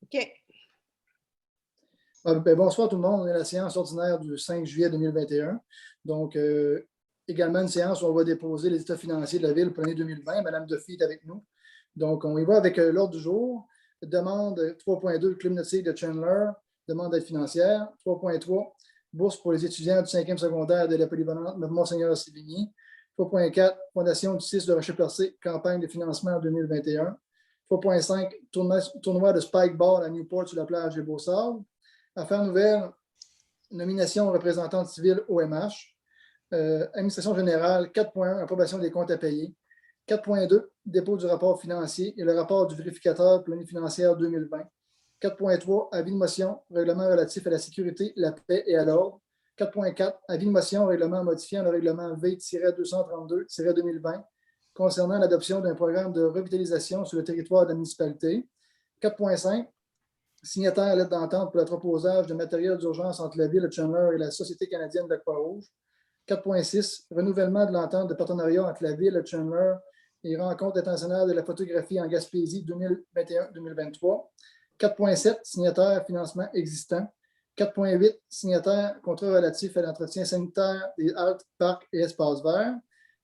OK. Bonsoir tout le monde. On est à la séance ordinaire du 5 juillet 2021. Donc, également une séance où on va déposer les états financiers de la Ville pour l'année 2020. Madame Duffy est avec nous. Donc, on y va avec l'ordre du jour. Demande 3.2, Club nautique de Chandler. Demande d'aide financière. 3.3, bourse pour les étudiants du 5e secondaire de la polyvalente Monseigneur-Sévigny. 3.4, Fondation du 6 de Rocher-Percé, campagne de financement en 2021. 3.5, tournoi de Spikeball à Newport sur la plage des Beaux-Sables. Affaires nouvelles, nomination représentante civile OMH. Administration générale, 4.1, approbation des comptes à payer. 4.2, dépôt du rapport financier et le rapport du vérificateur pour l'année financière 2020. 4.3, avis de motion, règlement relatif à la sécurité, la paix et à l'ordre. 4.4, avis de motion, règlement modifiant le règlement V-232-2020 concernant l'adoption d'un programme de revitalisation sur le territoire de la municipalité. 4.5, signataire lettre d'entente pour l'entreposage de matériel d'urgence entre la Ville de Chandler et la Société canadienne de la Croix-Rouge. 4.6, renouvellement de l'entente de partenariat entre la Ville de Chandler et Rencontre internationale de la photographie en Gaspésie 2021-2023. 4.7, signataire financement existant. 4.8, signataire contrat relatif à l'entretien sanitaire des haltes, parcs et espaces verts.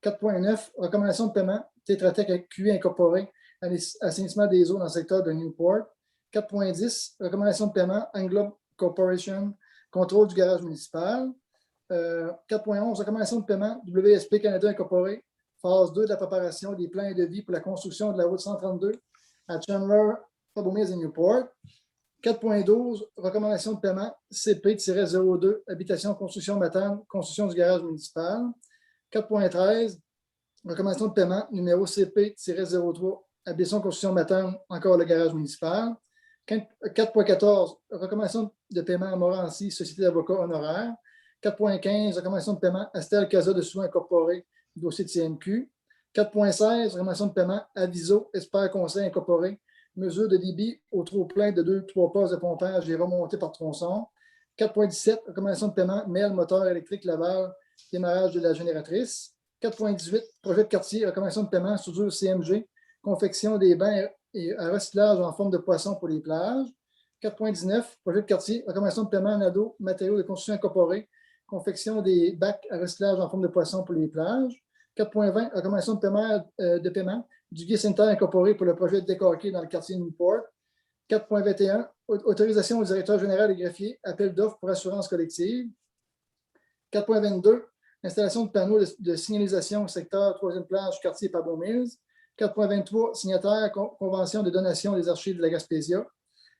4.9, recommandation de paiement Tetra Tech QI incorporé à l'assainissement des eaux dans le secteur de Newport. 4.10, recommandation de paiement Englobe Corporation, contrôle du garage municipal. 4.11, recommandation de paiement WSP Canada Incorporé, phase 2 de la préparation des plans et devis pour la construction de la route 132 à Chandler, Fort-Beaumont et Newport. 4.12, recommandation de paiement CP-02, habitation, construction matane, construction du garage municipal. 4.13, recommandation de paiement numéro CP-03, habitation, construction matane, encore le garage municipal. 4.14, recommandation de paiement à Morancy, Société d'avocats honoraires. 4.15, recommandation de paiement Astel Casa de Soins Incorporé, dossier de CMQ. 4.16, recommandation de paiement Aviso, Espère Conseil Incorporé, mesure de débit au trop-plein de 2-3 postes de pompage et remontée par tronçon. 4.17, recommandation de paiement MEL Moteur électrique Laval, démarrage de la génératrice. 4.18, projet de quartier, recommandation de paiement soudure CMG, confection des bains et à recyclage en forme de poisson pour les plages. 4.19, projet de quartier, recommandation de paiement NADO, matériaux de construction incorporés, confection des bacs à recyclage en forme de poisson pour les plages. 4.20, recommandation de paiement du gué sanitaire incorporé pour le projet de décorqué dans le quartier Newport. 4.21, autorisation au directeur général et greffier, appel d'offres pour assurance collective. 4.22, installation de panneaux de signalisation au secteur 3e plage, quartier Pabot-Mills. 4.23, signataire, convention de donation des archives de la Gaspésia.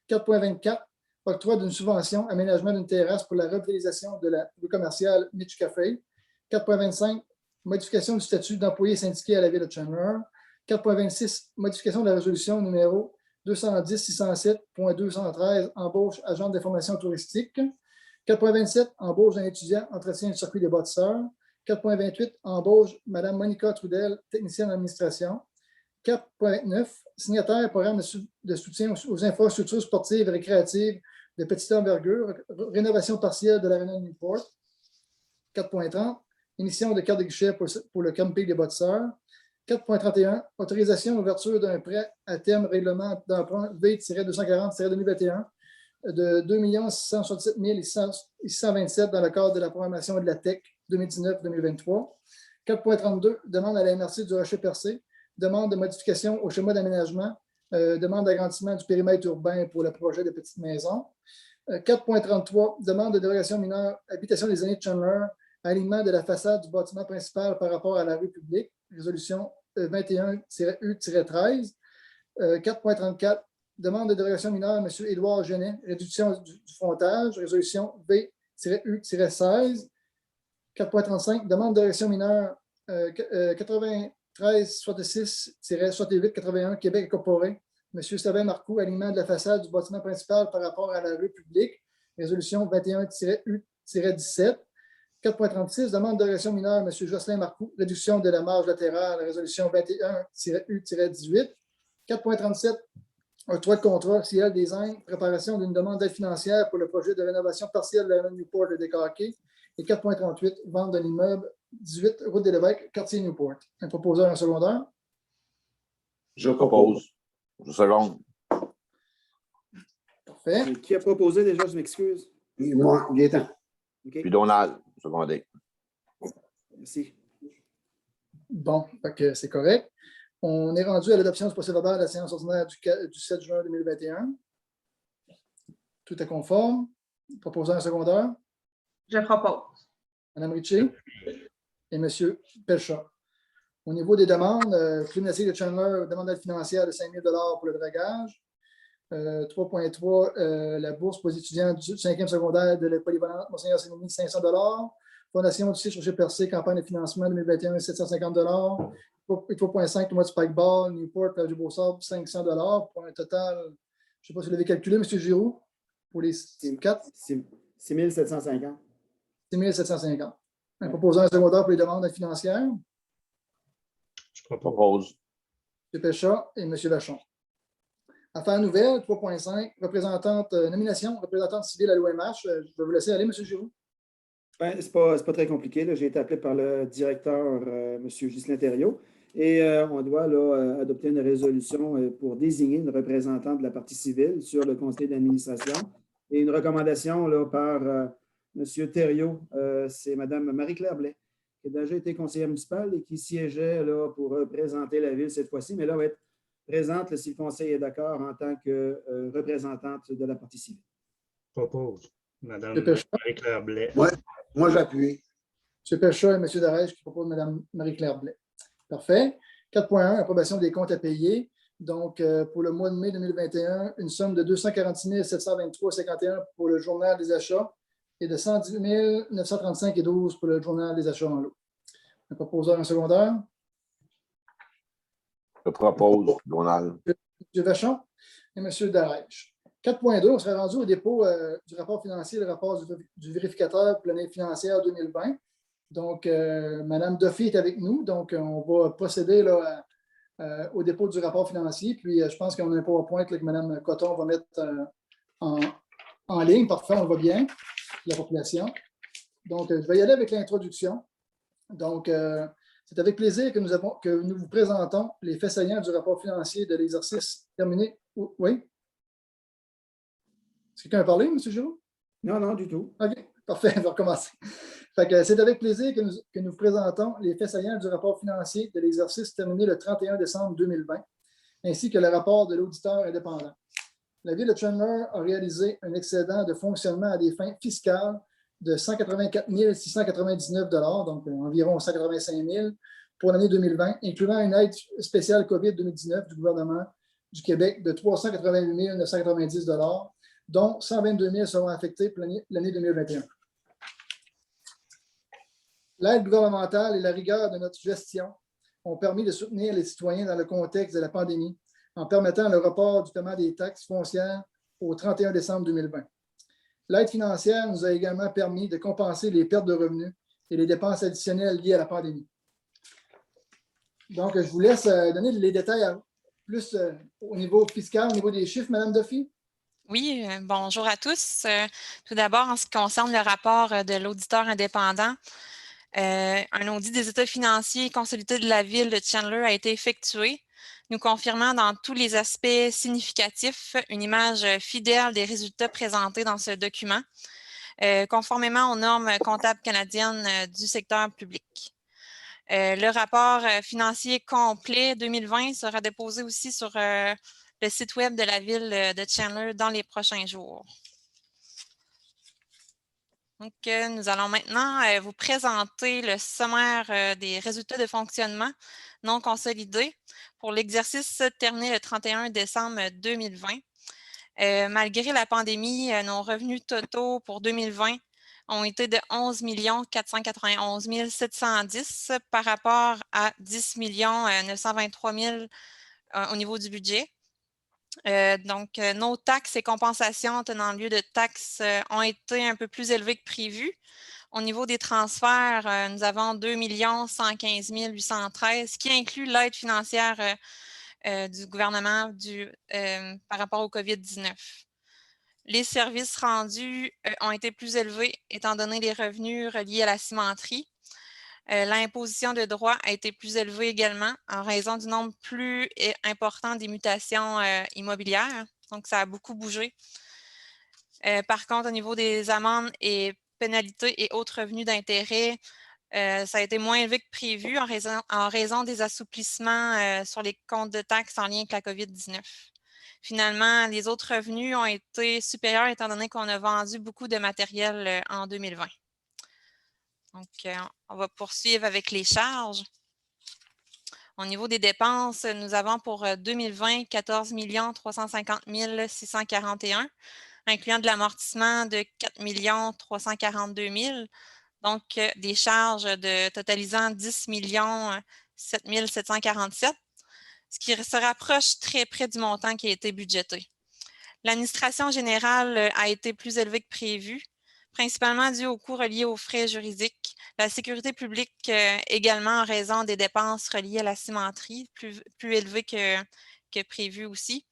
4.24, octroi d'une subvention, aménagement d'une terrasse pour la revitalisation de la rue commerciale Mitch Café. 4.25, modification du statut d'employé syndiqué à la Ville de Chandler. 4.26, modification de la résolution numéro 210-607.213, embauche agent d'information touristique. 4.27, embauche d'un étudiant, entretien du circuit des bâtisseurs. 4.28, embauche Mme Monica Trudel, technicienne d'administration. 4.29, signataire programme de soutien aux infrastructures sportives et récréatives de petite envergure, rénovation partielle de l'aréna de Newport. 4.30, émission de carte de guichet pour le camping des bâtisseurs. 4.31, autorisation d'ouverture d'un prêt à terme règlement d'emprunt V-240-2021 de 2 667 627 dans le cadre de la programmation de la TEC 2019-2023. 4.32, demande à la MRC du Rocher-Percé, demande de modification au schéma d'aménagement, demande d'agrandissement du périmètre urbain pour le projet de petite maison. 4.33, demande de dérogation mineure, habitation des années de Chandler, alignement de la façade du bâtiment principal par rapport à la rue publique, résolution 21-U-13. 4.34, demande de dérogation mineure, M. Édouard Genet, réduction du frontage, résolution V-U-16. 4.35, demande de dérogation mineure 93-66-68-81, Québec incorporé, M. Sabin Marcoux, alignement de la façade du bâtiment principal par rapport à la rue publique, résolution 21-U-17. 4.36, demande de dérogation mineure, M. Jocelyn Marcoux, réduction de la marge latérale, résolution 21-U-18. 4.37, octroi de contrat CL Design, préparation d'une demande d'aide financière pour le projet de rénovation partielle de la Newport de Décarqué. Et 4.38, vente de l'immeuble 18, route des Lévesques, quartier Newport. Un proposeur en secondaire? Je propose. Je seconde. Parfait. Qui a proposé déjà, je m'excuse? Puis moi, Gaétan. OK, Puis Donald, secondé. merci. Bon, fait que c'est correct. On est rendu à l'adoption du procès-verbal de la séance ordinaire du 7 juin 2021. Tout est conforme. Proposant un secondaire. Je propose. Mme Ritchie et M. Pelchat. Au niveau des demandes, Club Nacier de Chandler demande d'aide financière de 5 000 pour le dragage. 3.3, la bourse pour les étudiants du 5e secondaire de la polyvalente Monseigneur Sénémy, 500 Fondation du Chez Percé, campagne de financement 2021, 750 et 3.5, le mois du Paqueball, Newport, Plage du Beau-Sable, 500 pour un total, je ne sais pas si vous l'avez calculé, M. Giroux, pour les 4. 6 750. 6 750. Un proposant un secondaire pour les demandes financières. Je propose. Propose. M. Péchat et M. Vachon. Affaires nouvelles, 3.5, nomination, représentante civile à l'OMH. Je vais vous laisser aller, M. Giroux. Ben, ce n'est pas très compliqué. J'ai été appelé par le directeur, M. Ghislain Thériault, et on doit là, adopter une résolution pour désigner une représentante de la partie civile sur le conseil d'administration. Et une recommandation là, par M. Thériault, c'est Mme Marie-Claire Blais, qui a déjà été conseillère municipale et qui siégeait là, pour représenter la ville cette fois-ci, mais là, va être présente là, si le conseil est d'accord en tant que représentante de la partie civile. Propose. Madame Péchat. Marie-Claire Blais. Moi, j'appuie. M. Péchat et M. Darèche qui proposent Mme Marie-Claire Blais. Parfait. 4.1, approbation des comptes à payer. Donc, pour le mois de mai 2021, une somme de 246 723,51 pour le journal des achats et de 110 935,12 pour le journal des achats en lot. Un proposeur en secondaire. Je propose, Donald. M. Vachon et M. Darèche. 4.2, on serait rendu au dépôt du rapport financier, le rapport du vérificateur pour l'année financière 2020. Donc, Mme Duffy est avec nous. Donc, on va procéder là, au dépôt du rapport financier. Puis, je pense qu'on a un PowerPoint là, que Mme Coton va mettre en ligne. Parfait, on le voit bien, la population. Donc, je vais y aller avec l'introduction. Donc, c'est avec plaisir que nous vous présentons les faits saillants du rapport financier de l'exercice terminé. Oui? Est-ce que quelqu'un a parlé, M. Giroux? Non, non, du tout. OK, parfait, on va recommencer. C'est avec plaisir que nous vous présentons les faits saillants du rapport financier de l'exercice terminé le 31 décembre 2020, ainsi que le rapport de l'auditeur indépendant. La Ville de Chandler a réalisé un excédent de fonctionnement à des fins fiscales de 184 699 donc environ 185 000 pour l'année 2020, incluant une aide spéciale COVID 2019 du gouvernement du Québec de 388 990 dont 122 000 seront affectés pour l'année 2021. L'aide gouvernementale et la rigueur de notre gestion ont permis de soutenir les citoyens dans le contexte de la pandémie en permettant le report du paiement des taxes foncières au 31 décembre 2020. L'aide financière nous a également permis de compenser les pertes de revenus et les dépenses additionnelles liées à la pandémie. Donc, je vous laisse donner les détails plus au niveau fiscal, au niveau des chiffres, Mme Duffy. Oui, bonjour à tous. Tout d'abord, en ce qui concerne le rapport de l'auditeur indépendant, un audit des états financiers consolidés de la ville de Chandler a été effectué, nous confirmant dans tous les aspects significatifs une image fidèle des résultats présentés dans ce document, conformément aux normes comptables canadiennes du secteur public. Le rapport financier complet 2020 sera déposé aussi sur le site web de la ville de Chandler dans les prochains jours. Donc, nous allons maintenant vous présenter le sommaire des résultats de fonctionnement non consolidés pour l'exercice terminé le 31 décembre 2020. Malgré la pandémie, nos revenus totaux pour 2020 ont été de 11 491 710 par rapport à 10 923 000 au niveau du budget. Donc, nos taxes et compensations tenant lieu de taxes ont été un peu plus élevées que prévu. Au niveau des transferts, nous avons 2 115 813, qui inclut l'aide financière du gouvernement par rapport au COVID-19. Les services rendus ont été plus élevés étant donné les revenus reliés à la cimenterie. L'imposition de droits a été plus élevée également en raison du nombre plus important des mutations immobilières. Donc, ça a beaucoup bougé. Par contre, au niveau des amendes et pénalités et autres revenus d'intérêt, ça a été moins élevé que prévu en raison des assouplissements sur les comptes de taxes en lien avec la COVID-19. Finalement, les autres revenus ont été supérieurs étant donné qu'on a vendu beaucoup de matériel en 2020. Donc, on va poursuivre avec les charges. Au niveau des dépenses, nous avons pour 2020 14 350 641, incluant de l'amortissement de 4 342 000, donc des charges totalisant 10 7 747, ce qui se rapproche très près du montant qui a été budgété. L'administration générale a été plus élevée que prévu, principalement dû aux coûts reliés aux frais juridiques. La sécurité publique également en raison des dépenses reliées à la cimenterie, plus élevées que prévu aussi.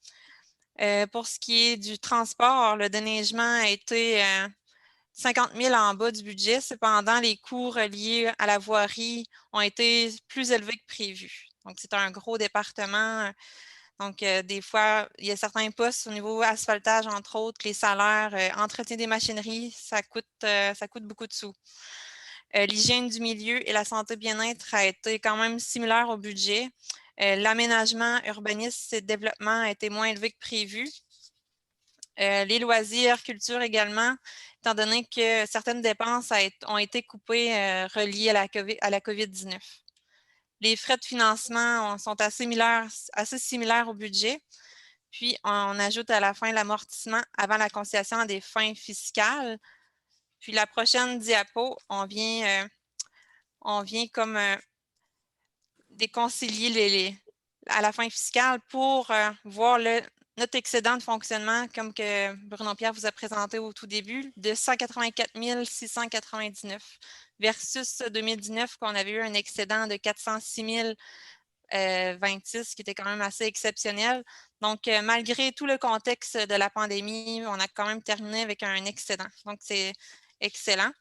Pour ce qui est du transport, le déneigement a été 50 000 en bas du budget. Cependant, les coûts reliés à la voirie ont été plus élevés que prévu. Donc, c'est un gros département. Donc, des fois, il y a certains postes au niveau asphaltage, entre autres, les salaires, entretien des machineries, ça coûte beaucoup de sous. L'hygiène du milieu et la santé bien-être a été quand même similaire au budget. L'aménagement, urbanisme et développement a été moins élevé que prévu. Les loisirs, culture également, étant donné que certaines dépenses ont été coupées reliées à la COVID-19. Les frais de financement sont assez similaires au budget. Puis, on ajoute à la fin l'amortissement avant la conciliation à des fins fiscales. Puis, la prochaine diapo, on vient comme déconcilier à la fin fiscale pour voir notre excédent de fonctionnement, comme que Bruno-Pierre vous a présenté au tout début, de 184 699 versus 2019, qu'on avait eu un excédent de 406 026, qui était quand même assez exceptionnel. Donc, malgré tout le contexte de la pandémie, on a quand même terminé avec un excédent. Donc, c'est excellent.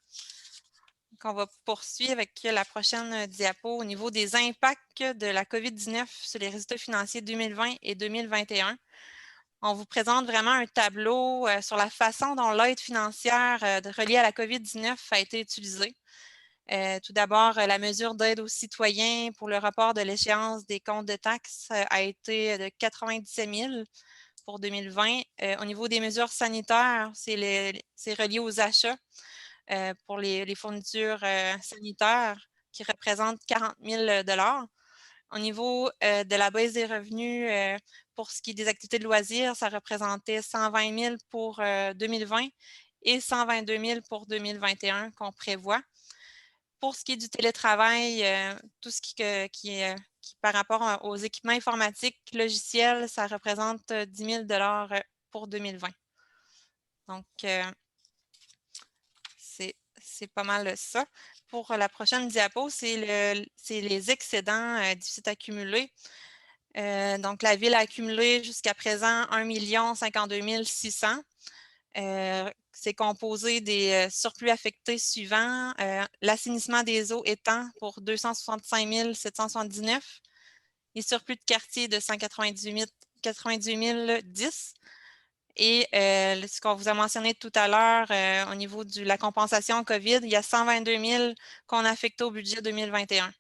Donc, on va poursuivre avec la prochaine diapo au niveau des impacts de la COVID-19 sur les résultats financiers 2020 et 2021. On vous présente vraiment un tableau sur la façon dont l'aide financière reliée à la COVID-19 a été utilisée. Tout d'abord, la mesure d'aide aux citoyens pour le report de l'échéance des comptes de taxes a été de 97 000 pour 2020. Au niveau des mesures sanitaires, c'est relié aux achats pour les fournitures sanitaires qui représentent 40 000 $. Au niveau de la baisse des revenus, pour ce qui est des activités de loisirs, ça représentait 120 000 pour 2020 et 122 000 pour 2021 qu'on prévoit. Pour ce qui est du télétravail, tout ce qui est par rapport aux équipements informatiques, logiciels, ça représente 10 000 $ pour 2020. Donc, c'est pas mal ça. Pour la prochaine diapo, c'est les excédents difficiles accumulés. Donc, la Ville a accumulé jusqu'à présent 1 052 600. C'est composé des surplus affectés suivants. L'assainissement des eaux étangs pour 265 779. Les surplus de quartier de 198 010. Et ce qu'on vous a mentionné tout à l'heure au niveau de la compensation COVID, il y a 122 000 qu'on a affecté au budget 2021.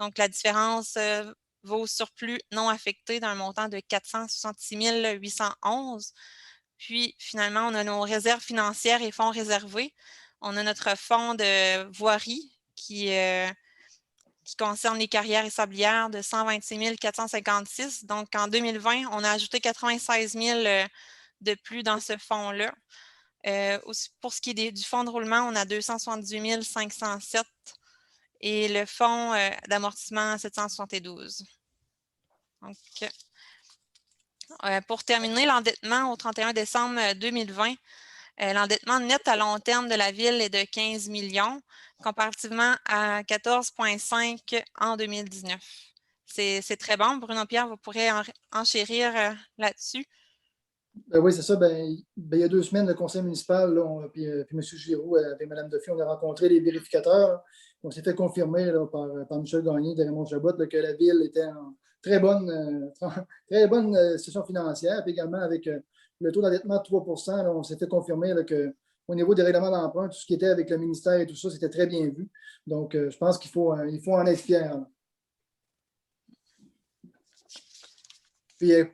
Donc, la différence va au surplus non affecté d'un montant de 466 811. Puis, finalement, on a nos réserves financières et fonds réservés. On a notre fonds de voirie qui concerne les carrières et sablières de 126 456. Donc, en 2020, on a ajouté 96 000 de plus dans ce fonds-là. Pour ce qui est du fonds de roulement, on a 278 507 et le fonds d'amortissement 772. Donc, pour terminer, l'endettement au 31 décembre 2020, l'endettement net à long terme de la Ville est de 15 millions, comparativement à 14,5 en 2019. C'est très bon. Bruno-Pierre, vous pourrez enchérir là-dessus. Oui, c'est ça. Il y a 2 semaines, le conseil municipal, là, puis M. Giroux avec Mme Duffy, on a rencontré les vérificateurs. On s'est fait confirmer là, par M. Gagné de Raymond Chabot que la Ville était en très bonne, très bonne situation financière. Puis également, avec le taux d'endettement de 3 là, on s'est fait confirmer là, qu'au niveau des règlements d'emprunt, tout ce qui était avec le ministère et tout ça, c'était très bien vu. Donc, je pense qu'il faut en être fier. Là.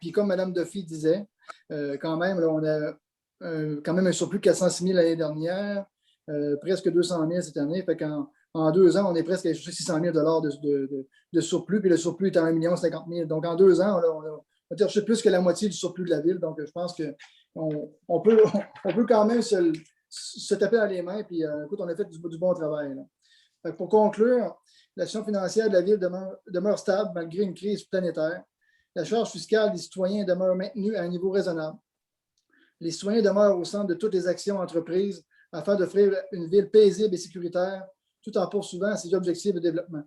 Puis comme Mme Duffy disait, quand même, là, on a quand même un surplus de 406 000 l'année dernière, presque 200 000 cette année. Fait en 2 ans, on est presque à chercher 600 000 de surplus, puis le surplus est à 1 50 000. Donc, en 2 ans, on a cherché plus que la moitié du surplus de la ville. Donc, je pense qu'on peut quand même se taper dans les mains. Puis, écoute, on a fait du bon travail. Là. Pour conclure, la situation financière de la ville demeure stable malgré une crise planétaire. La charge fiscale des citoyens demeure maintenue à un niveau raisonnable. Les citoyens demeurent au centre de toutes les actions entreprises afin d'offrir une ville paisible et sécuritaire tout en poursuivant ses objectifs de développement.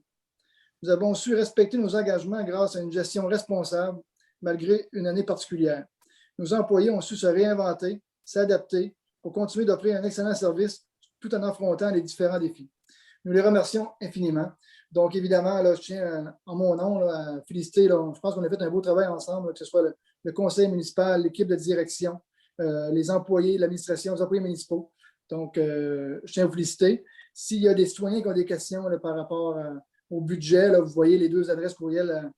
Nous avons su respecter nos engagements grâce à une gestion responsable malgré une année particulière. Nos employés ont su se réinventer, s'adapter pour continuer d'offrir un excellent service tout en affrontant les différents défis. Nous les remercions infiniment. Donc, évidemment, là, je tiens en mon nom là, à féliciter. Là, je pense qu'on a fait un beau travail ensemble, que ce soit le conseil municipal, l'équipe de direction, les employés, l'administration, les employés municipaux. Donc, je tiens à vous féliciter. S'il y a des citoyens qui ont des questions là, par rapport au budget, là, vous voyez les 2 adresses courriels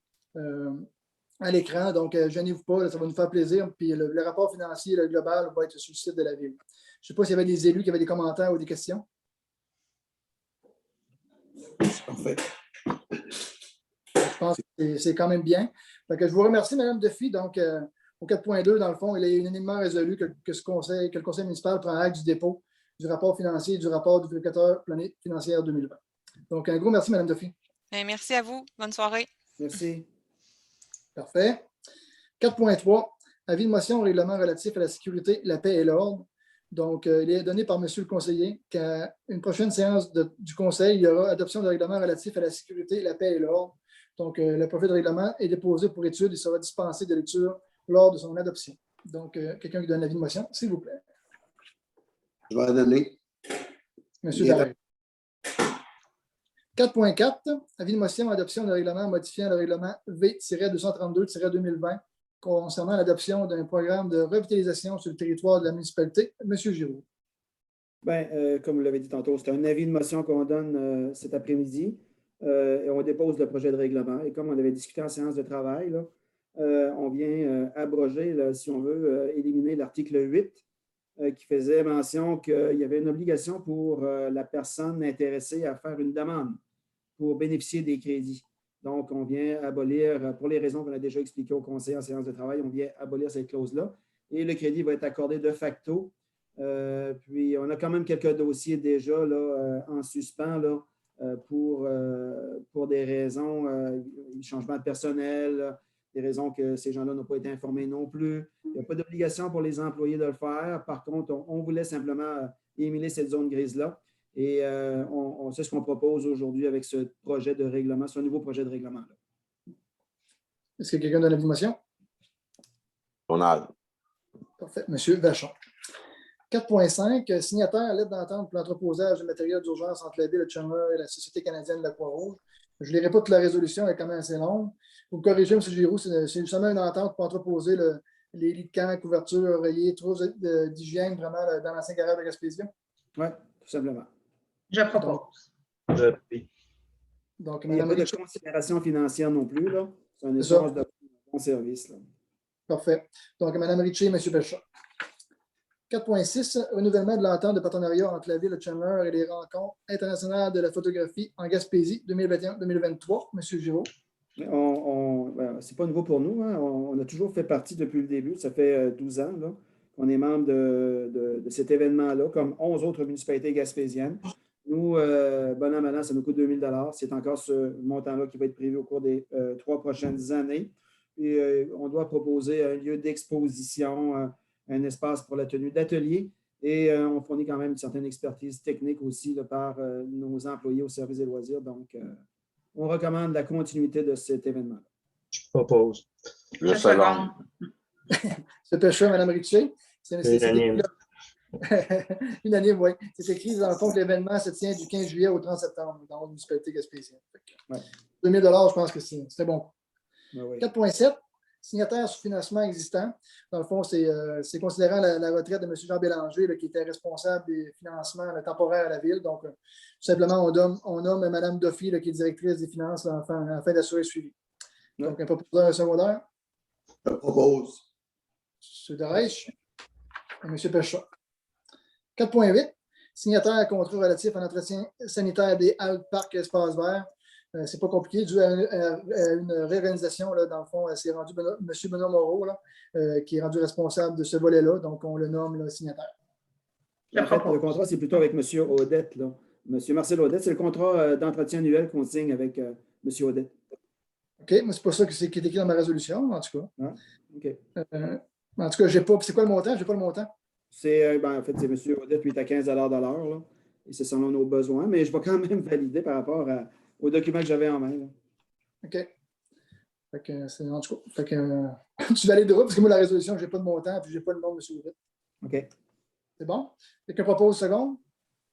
à l'écran. Donc, gênez-vous pas, là, ça va nous faire plaisir. Puis le rapport financier le global va être sur le site de la ville. Je ne sais pas s'il y avait des élus qui avaient des commentaires ou des questions. Parfait. Je pense que c'est quand même bien. Donc, je vous remercie, Mme Duffy. Donc, au 4.2, dans le fond, il est unanimement résolu que le conseil municipal prend acte du dépôt du rapport financier et du rapport du vérificateur planète financière 2020. Donc, un gros merci, Mme Duffy. Merci à vous. Bonne soirée. Merci. Parfait. 4.3, avis de motion au règlement relatif à la sécurité, la paix et l'ordre. Donc, il est donné par M. le conseiller qu'à une prochaine séance du conseil, il y aura adoption de règlement relatif à la sécurité, la paix et l'ordre. Donc, le projet de règlement est déposé pour étude et sera dispensé de lecture lors de son adoption. Donc, quelqu'un qui donne l'avis de motion, s'il vous plaît. Je vais la donner. Monsieur Dallaire. 4.4, avis de motion adoption de règlement modifiant le règlement V-232-2020 concernant l'adoption d'un programme de revitalisation sur le territoire de la municipalité. Monsieur Giroux. Bien, comme vous l'avez dit tantôt, c'est un avis de motion qu'on donne cet après-midi et on dépose le projet de règlement. Et comme on avait discuté en séance de travail, là, on vient abroger, là, si on veut, éliminer l'article 8 qui faisait mention qu'il y avait une obligation pour la personne intéressée à faire une demande pour bénéficier des crédits. Donc, on vient abolir, pour les raisons qu'on a déjà expliquées au conseil en séance de travail, on vient abolir cette clause-là et le crédit va être accordé de facto. Puis, on a quand même quelques dossiers déjà là, en suspens là, pour des raisons, changement de personnel, des raisons que ces gens-là n'ont pas été informés non plus. Il n'y a pas d'obligation pour les employés de le faire. Par contre, on voulait simplement éliminer cette zone grise-là. Et c'est ce qu'on propose aujourd'hui avec ce projet de règlement, ce nouveau projet de règlement-là. Est-ce que quelqu'un donne l'avis de motion? Donald. Parfait. Monsieur Vachon. 4.5, signataire à l'aide d'entente pour l'entreposage de matériel d'urgence entre la ville de Chandler et la Société canadienne de la Croix-Rouge. Je ne lirai pas toute la résolution, elle est quand même assez longue. Vous me corrigez, M. Giroux, c'est justement une entente pour entreposer les lits de camp, couverture, oreiller, trousses d'hygiène vraiment dans l'ancien garage de Gaspésie. Oui, tout simplement. Je propose. Donc, Il n'y a Mme pas de Richer. considération financière non plus. Là. C'est un C'est ça. échange de bon service. Là. Parfait. Donc, Mme Richer et M. Belchat. 4.6, renouvellement de l'entente de partenariat entre la ville de Chandler et les rencontres internationales de la photographie en Gaspésie 2021-2023. M. Giraud. Ben, c'est pas nouveau pour nous. Hein. On a toujours fait partie depuis le début. Ça fait 12 ans là, qu'on est membre de cet événement-là, comme 11 autres municipalités gaspésiennes. Nous, bon an, mal an, ça nous coûte 2 000 $. C'est encore ce montant-là qui va être prévu au cours des 3 prochaines années. Et on doit proposer un lieu d'exposition, un espace pour la tenue d'ateliers. Et on fournit quand même une certaine expertise technique aussi là, par nos employés au service des loisirs. Donc, on recommande la continuité de cet événement-là. Je propose. Je seconde. Ce pêcheur, Mme Richer. C'est Unanime. Unanime, oui. C'est écrit dans le fond que l'événement se tient du 15 juillet au 30 septembre dans la municipalité gaspésienne. Ouais. 2 000 $, je pense que c'est bon. oui. 4.7, signataire sous financement existant. Dans le fond, c'est considérant la retraite de M. Jean Bélanger, là, qui était responsable des financements temporaires à la Ville. Donc, tout simplement, on nomme Mme Duffy, là, qui est directrice des finances, là, afin d'assurer le suivi. Ouais. Donc, un proposeur secondaire, Je propose. M. Dereich et M. Péchon. 4.8, signataire à contrat relatif à l'entretien sanitaire des halles, parcs et espaces verts. C'est pas compliqué, dû à une réorganisation, là, dans le fond, c'est rendu M. Benoît Moreau, là, qui est rendu responsable de ce volet-là, donc on le nomme là, signataire. Je En fait, le propose. contrat, c'est plutôt avec M. Audette. Là. M. Marcel Audette, c'est le contrat d'entretien annuel qu'on signe avec M. Audette. OK, mais c'est pas ça qui est écrit dans ma résolution, en tout cas. Ah, OK. En tout cas, j'ai pas. C'est quoi le montant? J'ai pas le montant. C'est, en fait, c'est M. Audette, lui, est à 15 de l'heure. Là, et c'est selon nos besoins, mais je vais quand même valider par rapport au document que j'avais en main. Là. OK. Fait que c'est en tout cas. Fait que tu valideras, parce que moi, la résolution, j'ai pas de montant, puis j'ai pas le nom de M. Audette. OK. C'est bon? Quelqu'un propose seconde?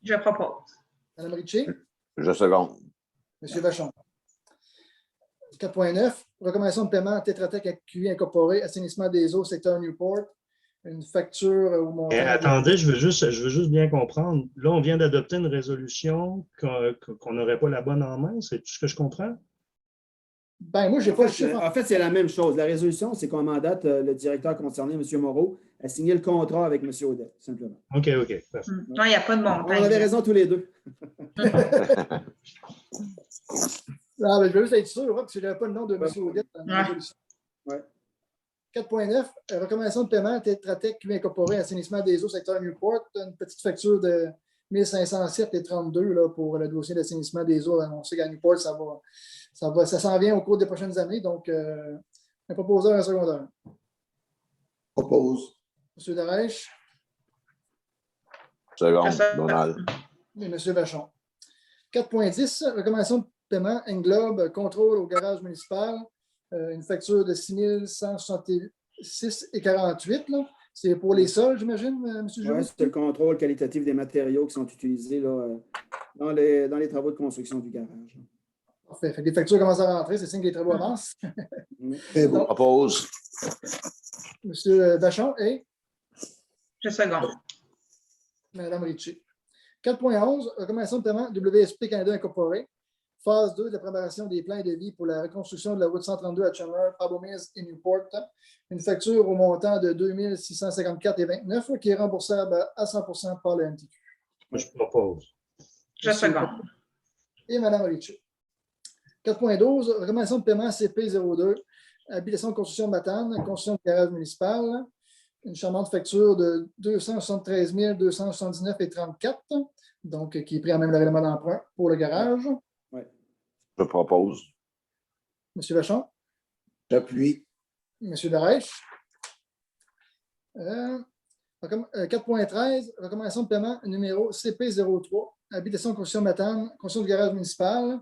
Je propose. Mme Ritchie? Je seconde. M. Vachon. 4.9, recommandation de paiement Tetra Tech QI incorporé, assainissement des eaux, secteur Newport. Une facture au montant. Attendez, je veux juste bien comprendre. Là, on vient d'adopter une résolution qu'on n'aurait pas la bonne en main. C'est tout ce que je comprends? Ben, moi, j'ai pas le chiffre. En fait, c'est la même chose. La résolution, c'est qu'on mandate le directeur concerné, M. Moreau, à signer le contrat avec M. Audette, simplement. OK, parfait. Non, il n'y a pas de montant. On avait raison tous les deux. Ah, ben, je veux juste être sûr, parce que je n'avais pas le nom de M. Audette dans la Ouais. résolution. Ouais. 4.9, recommandation de paiement Tetra Tech QI incorporé, assainissement des eaux, secteur Newport. Une petite facture de 1507,32 là, pour le dossier d'assainissement des eaux. On sait qu'à Newport, ça s'en vient au cours des prochaines années. Donc, un proposeur, un secondaire. Propose. M. Dereich Seconde, Je Donald. et M. Vachon. 4.10, recommandation de paiement englobe contrôle au garage municipal. Une facture de 6166,48. C'est pour les sols, j'imagine, M. Giroux? Oui, c'est le contrôle qualitatif des matériaux qui sont utilisés là, dans les travaux de construction du garage. Parfait. Fait que les factures commencent à rentrer, c'est signe que les travaux avancent. Très bon. Propose. M. Vachon et Je seconde. Mme Ritchie. 4.11, recommandation de paiement WSP Canada Incorporé. Phase 2 de la préparation des plans de vie pour la reconstruction de la route 132 à Chandler, Pabomils et Newport. Une facture au montant de 2654,29 qui est remboursable à 100% par le MTQ. Moi, je propose. Je seconde. Et Mme Ritchie. 4.12, recommandation de paiement CP02, habitation de construction de Matane, construction de garage municipal. Une charmante facture de 273 279,34, donc qui est pris en même le règlement d'emprunt pour le garage. Je propose. M. Vachon, J'appuie. M. Dereich. 4.13, recommandation de paiement numéro CP03, habitation de construction Matane, construction de garage municipal.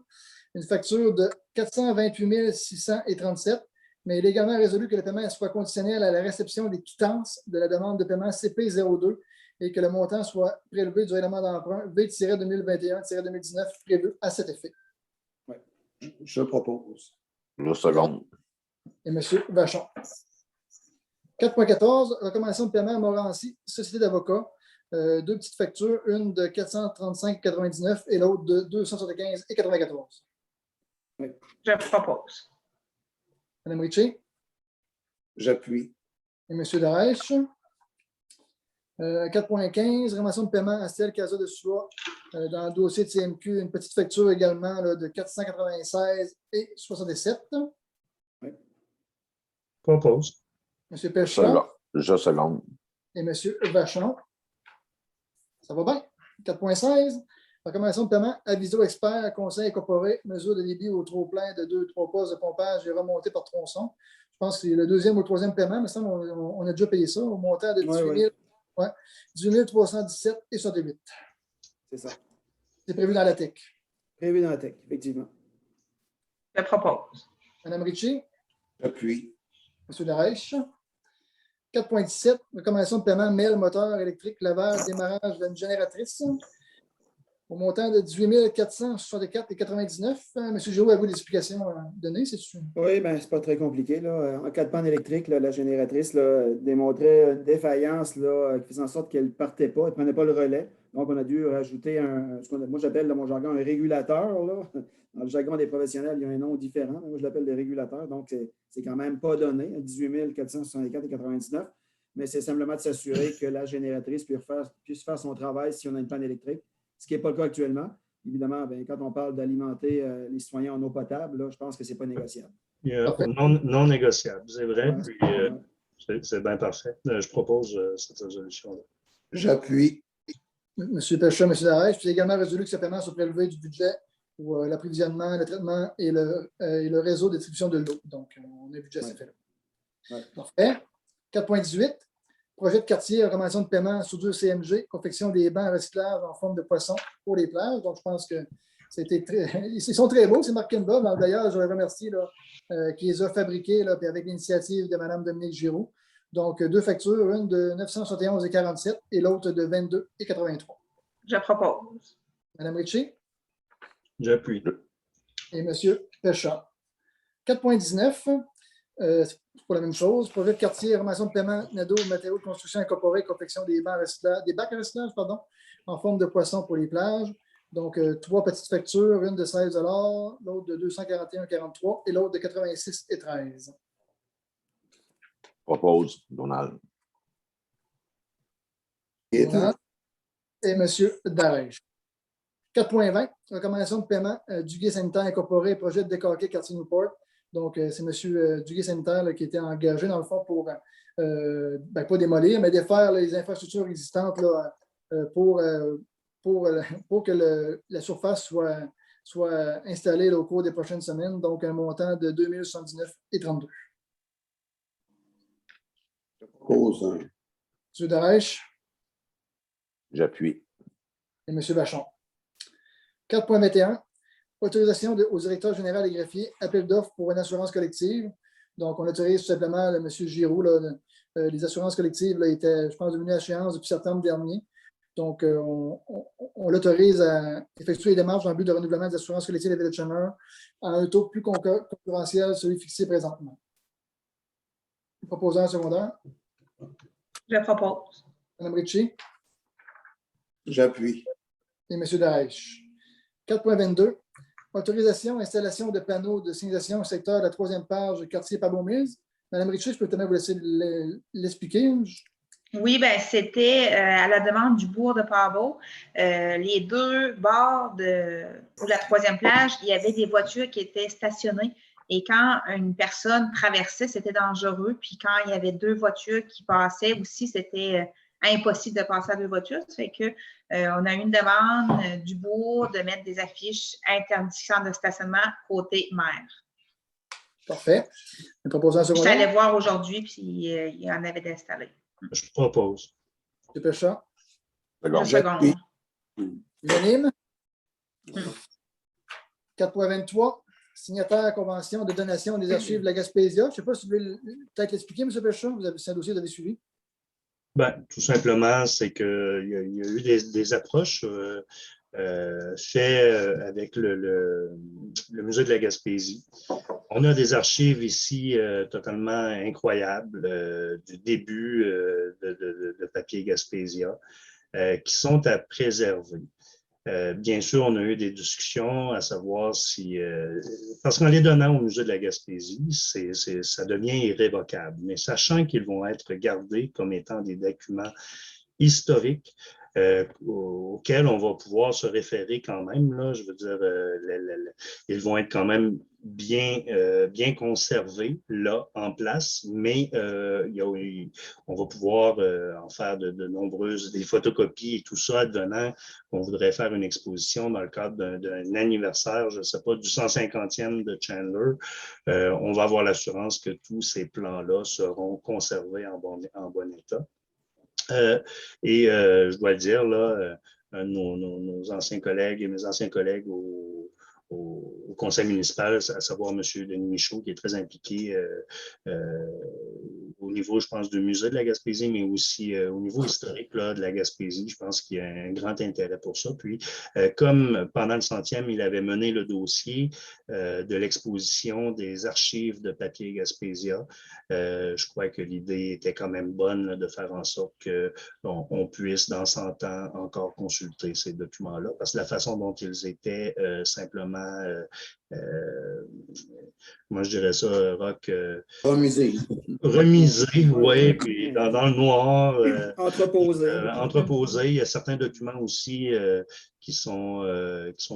Une facture de 428 637, mais il est également résolu que le paiement soit conditionnel à la réception des quittances de la demande de paiement CP02 et que le montant soit prélevé du règlement d'emprunt V-2021-2019 prévu à cet effet. Je propose. Je seconde. Et M. Vachon. 4.14, recommandation de paiement à Morancy, Société d'avocats. Deux petites factures, une de 435,99 et l'autre de 275,94. Je propose. Mme Ritchie J'appuie. et M. Dereich. 4.15, recommandation de paiement à Stella Casa de Soie dans le dossier de CMQ, une petite facture également là, de 496,67. Propose. M. Péchon Je seconde. et M. Vachon. Ça va bien. 4.16, recommandation de paiement Aviso Expert, Conseil incorporé, mesure de débit au trop-plein de 2-3 postes de pompage et remontée par tronçon. Je pense que c'est le deuxième ou le troisième paiement, mais ça, on a déjà payé ça au montant de 18 317,68. C'est ça. C'est prévu dans la TEC. Prévu dans la TEC, effectivement. Je propose. Mme Ritchie, J'appuie. M. Dereich. 4.17, recommandation de paiement MEL, moteur électrique, lavage, démarrage d'une génératrice. au montant de 18 464,99. M. Giroux, avez-vous des explications à donner? Oui, bien, c'est pas très compliqué, là. En cas de panne électrique, là, la génératrice là, démontrait une défaillance là, qui faisait en sorte qu'elle ne partait pas, elle ne prenait pas le relais. Donc, on a dû rajouter moi j'appelle dans mon jargon un régulateur. Là. Dans le jargon des professionnels, il y a un nom différent. Moi, je l'appelle des régulateurs. Donc, c'est quand même pas donné, 18 464,99. Mais c'est simplement de s'assurer que la génératrice puisse faire son travail si on a une panne électrique, ce qui n'est pas le cas actuellement. Évidemment, bien, quand on parle d'alimenter les citoyens en eau potable, là, je pense que ce n'est pas négociable. Non négociable, c'est vrai. Ouais, Puis, ouais. c'est bien parfait. Je propose cette résolution-là. J'appuie. M. Pécha, M. Darèche, puis également résolu que ce paiement soit prélevé du budget pour l'approvisionnement, le traitement et le réseau de distribution de l'eau. Donc, on a un budget à cet effet-là. Ouais. Parfait. 4.18. Projet de quartier, recommandation de paiement sous 2 CMG, confection des bancs à recyclage en forme de poisson pour les plages. Donc, je pense que c'était ils sont très beaux, c'est Marc Kimba. D'ailleurs, je les remercie qui les a fabriqués là, puis avec l'initiative de Mme Dominique Giroux. Donc, 2 factures, une de 971,47 et l'autre de 22,83. Je propose. Mme Ritchie J'appuie. et M. Pécha. 4.19. C'est pour la même chose. Projet de quartier, recommandation de paiement NADO, matériaux de construction incorporés, confection des bacs à recyclage, en forme de poisson pour les plages. Donc, 3 petites factures, une de 16 $, l'autre de 241,43 et l'autre de 86,13. Propose, Donald. Gaétan. Et M. Darèche. 4.20, recommandation de paiement du Duguay Sanitaire incorporé, projet de décaquer quartier Newport. Donc, c'est M. Duguay Sanitaire qui était engagé, dans le fond, pour, pas démolir, mais défaire les infrastructures existantes là, pour que la surface soit installée là, au cours des prochaines semaines. Donc, un montant de 2 079,32. Je propose. M. Darèche J'appuie. et M. Vachon. 4.21. Autorisation au directeur général et greffier, appel d'offres pour une assurance collective. Donc, on autorise tout simplement M. Giroux. Les assurances collectives là, étaient, je pense, devenues à échéance depuis septembre dernier. Donc, on l'autorise à effectuer les démarches dans le but de renouvellement des assurances collectives de Village Chandler à un taux plus concurrentiel, celui fixé présentement. Proposant secondaire. Je propose. Mme Ritchie J'appuie. et M. Darèche. 4.22. Autorisation, installation de panneaux de signalisation au secteur de la 3e page, quartier Pabot-Mills. Mme Ritchie, je peux peut-être vous laisser l'expliquer. Oui, ben c'était à la demande du bourg de Pabot. Les 2 bords de la 3e plage, il y avait des voitures qui étaient stationnées. Et quand une personne traversait, c'était dangereux. Puis quand il y avait 2 voitures qui passaient aussi, c'était impossible de passer à 2 voitures. Ça fait que on a eu une demande du bourg de mettre des affiches interdiction de stationnement côté mer. Parfait. Un proposant Je suis secondaire. allée voir aujourd'hui, puis il y en avait d'installés. Je propose. M. Pécha. Je seconde. Unanime. 4.23. Signataire convention de donation des archives de la Gaspésia. Je ne sais pas si vous voulez peut-être l'expliquer, M. Pécha. C'est un dossier que vous avez suivi. Ben, tout simplement, c'est qu'il y a eu des approches faites avec le musée de la Gaspésie. On a des archives ici totalement incroyables du début de papier Gaspésia qui sont à préserver. Bien sûr, on a eu des discussions à savoir si... parce qu'en les donnant au musée de la Gaspésie, ça devient irrévocable. Mais sachant qu'ils vont être gardés comme étant des documents historiques auxquels on va pouvoir se référer quand même, là, je veux dire, ils vont être quand même bien conservés là, en place, mais on va pouvoir en faire de nombreuses, des photocopies et tout ça, advenant qu'on voudrait faire une exposition dans le cadre d'un anniversaire, je ne sais pas, du 150e de Chandler. On va avoir l'assurance que tous ces plans-là seront conservés en bon état. Je dois le dire, là, nos anciens collègues et mes anciens collègues au au conseil municipal, à savoir M. Denis Michaud, qui est très impliqué au niveau, je pense, du musée de la Gaspésie, mais aussi au niveau historique là, de la Gaspésie. Je pense qu'il y a un grand intérêt pour ça. Puis, comme pendant le 100e, il avait mené le dossier de l'exposition des archives de papier Gaspésia, je crois que l'idée était quand même bonne là, de faire en sorte qu'on puisse, dans 100 ans, encore consulter ces documents-là, parce que la façon dont ils étaient simplement moi je dirais ça, Roch, Remisé. remisé, oui, puis dans le noir, Entreposé. entreposé. Il y a certains documents aussi qui sont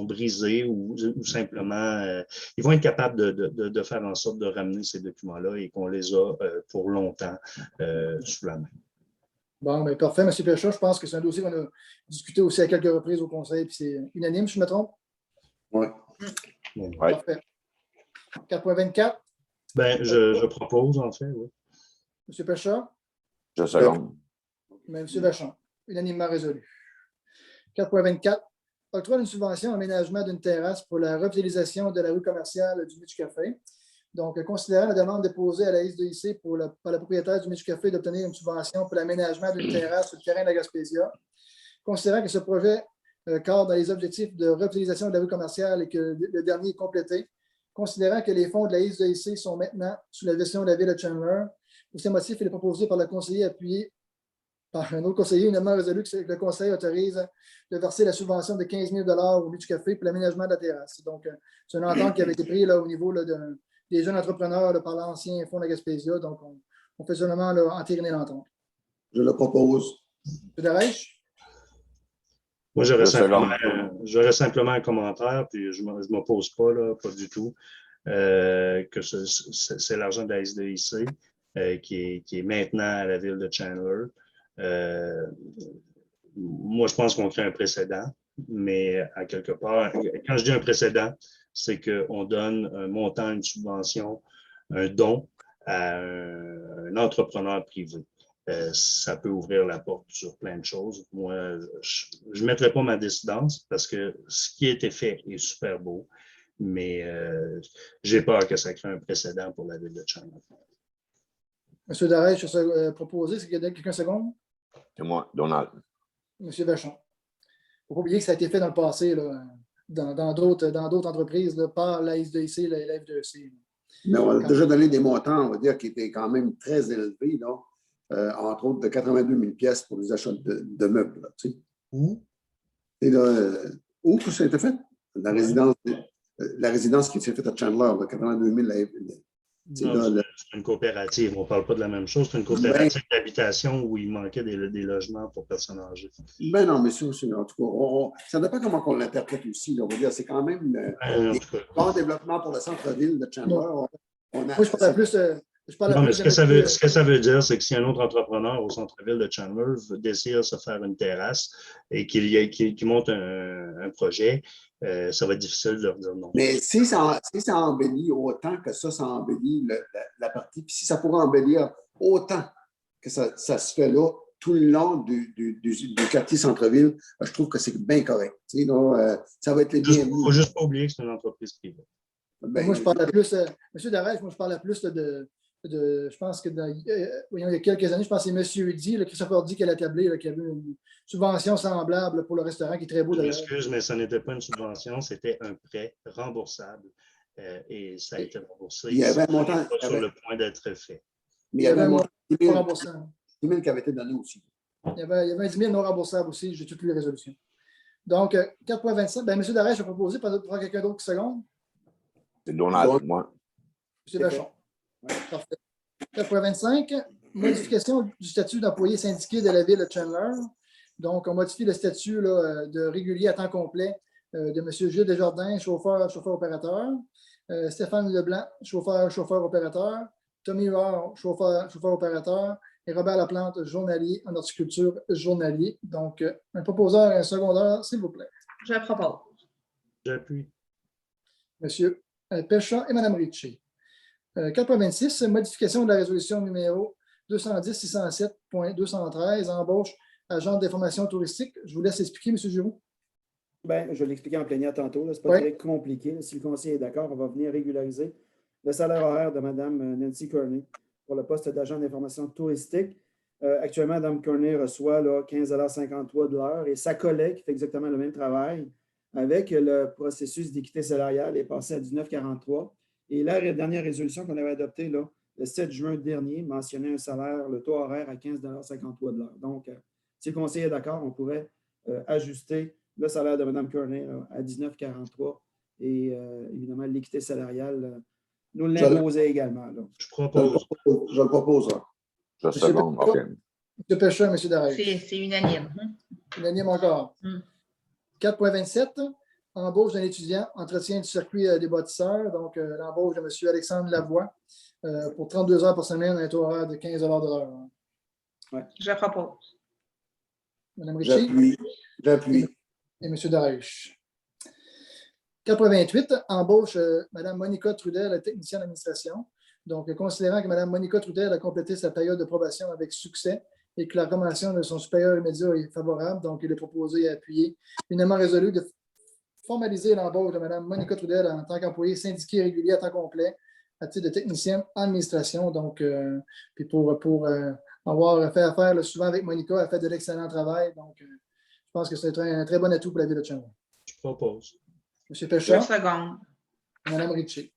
brisés ou simplement, ils vont être capables de faire en sorte de ramener ces documents-là et qu'on les a pour longtemps sous la main. Bon, bien, parfait, M. Pécha. Je pense que c'est un dossier qu'on a discuté aussi à quelques reprises au Conseil, puis c'est unanime, si je me trompe. Oui. Ouais. Parfait. 4.24. Ben, je propose, en fait, oui. M. Pécha. Je seconde. Mais M. Vachon. Unanimement résolu. 4.24. Octroi d'une subvention aménagement d'une terrasse pour la revitalisation de la rue commerciale du Michu Café. Donc, considérant la demande déposée à la SDIC par la propriétaire du Michu Café d'obtenir une subvention pour l'aménagement d'une terrasse sur le terrain de la Gaspésia, considérant que ce projet cadre dans les objectifs de revitalisation de la rue commerciale et que le dernier est complété, considérant que les fonds de la SDIC sont maintenant sous la gestion de la ville de Chandler, pour ces motifs, il est proposé par le conseiller appuyé par un autre conseiller, unanimement résolu que le conseil autorise de verser la subvention de 15 000 au Michu Café pour l'aménagement de la terrasse. Donc, c'est une entente qui avait été prise là, au niveau là, des jeunes entrepreneurs là, par l'ancien fonds de la Gaspésia. Donc, on fait seulement là, entériner l'entente. Je le propose. M. Darèche? Moi, j'aurais simplement un commentaire, puis je ne m'oppose pas, là, pas du tout, que c'est l'argent de la SDIC qui est maintenant à la ville de Chandler. Moi, je pense qu'on crée un précédent, mais à quelque part, quand je dis un précédent, c'est qu'on donne un montant, une subvention, un don à un entrepreneur privé. Ça peut ouvrir la porte sur plein de choses. Moi, je ne mettrai pas ma dissidence parce que ce qui a été fait est super beau, mais j'ai peur que ça crée un précédent pour la ville de Chandler. M. Darèche, je vais proposer. Est-ce qu'il y a quelqu'un seconde? C'est moi, Donald. M. Vachon. Il ne faut pas oublier que ça a été fait dans le passé, là, dans d'autres entreprises, là, par la SDIC et la FDEC. Mais on a déjà donné des montants, on va dire, qui étaient quand même très élevés, là. Entre autres de 82 000 pièces pour les achats de meubles. Là, tu sais. Où? Et là, où tout ça a été fait? La résidence qui s'est faite à Chandler, de 82 000. C'est une coopérative, on ne parle pas de la même chose. C'est une coopérative d'habitation où il manquait des logements pour personnes âgées. Ben non, mais ça, en tout cas, ça dépend comment on l'interprète aussi. Là, on va dire, c'est quand même un bon développement pour le centre-ville de Chandler. Moi, je parle plus... Non, mais ce que ça veut dire, c'est que si un autre entrepreneur au centre-ville de Chandler désire se faire une terrasse et qu'il monte un projet, ça va être difficile de leur dire non. Mais si ça embellit autant que ça embellit la partie, puis si ça pourrait embellir autant que ça se fait là, tout le long du quartier centre-ville, je trouve que c'est bien correct. Tu sais, donc, ça va être les bienvenus. Il ne faut juste pas oublier que c'est une entreprise privée. Moi, je parle plus... M. Darèche, moi, je parle plus je pense que il y a quelques années, je pense que c'est M. Di, Christopher Di qui a établi, qui avait une subvention semblable pour le restaurant qui est très beau. Je m'excuse, mais ce n'était pas une subvention, c'était un prêt remboursable et ça a été remboursé. Il y avait un montant sur le point d'être fait. Mais il y avait un montant de 10 000 qui avait été donné aussi. Il y avait un 10 000 non remboursables aussi, j'ai toutes les résolutions. Donc, 4.25, M. Darèche a proposé, pour quelqu'un d'autre qui seconde. C'est Donald, moi. M. Vachon. Parfait. 4.25, modification du statut d'employé syndiqué de la ville de Chandler. Donc, on modifie le statut là, de régulier à temps complet de M. Gilles Desjardins, chauffeur-opérateur, Stéphane Leblanc, chauffeur-opérateur, Tommy Rohr, chauffeur-opérateur, et Robert Laplante, journalier en horticulture journalier. Donc, un proposeur et un secondeur, s'il vous plaît. Je propose. J'appuie. Monsieur Pécha et Mme Ritchie. 4.26, modification de la résolution numéro 210-607.213, embauche agent d'information touristique. Je vous laisse expliquer, M. Giroux. Ben, je l'expliquais en plénière tantôt, ce n'est pas Oui. très compliqué. Là. Si le conseiller est d'accord, on va venir régulariser le salaire horaire de Mme Nancy Kearney pour le poste d'agent d'information touristique. Actuellement, Mme Kearney reçoit là, 15,53 $ de l'heure et sa collègue qui fait exactement le même travail avec le processus d'équité salariale est passé à 19,43 $. Et la dernière résolution qu'on avait adoptée là, le 7 juin dernier mentionnait un salaire, le taux horaire à 15,53 $ de l'heure. Donc, si le conseiller est d'accord, on pourrait ajuster le salaire de Mme Kearney à 19,43 $ et évidemment, l'équité salariale nous l'imposait également. Là. Je propose. Je le propose. Hein. Je seconde. OK. M. Pécha, M. Darèche. C'est unanime. Unanime encore. 4.27, embauche d'un étudiant, entretien du circuit des bâtisseurs. Donc, l'embauche de M. Alexandre Lavoie pour 32 heures par semaine, un taux horaire de 15 $ de l'heure. Ouais. Je propose. Mme Ritchie J'appuie. et M. Darèche. 4.28, embauche Mme Monica Trudel, technicienne d'administration. Donc, considérant que Mme Monica Trudel a complété sa période de probation avec succès et que la recommandation de son supérieur immédiat est favorable, donc il est proposé et appuyé, unanimement résolu de formaliser l'embauche de Mme Monica Trudel en tant qu'employée syndiquée régulier à temps complet à titre de technicienne en administration. Donc, puis pour avoir fait affaire là, souvent avec Monica, elle fait de l'excellent travail. Donc, je pense que c'est un très bon atout pour la ville de Chandler. Je propose. M. Pécha. Je seconde. Mme Ritchie.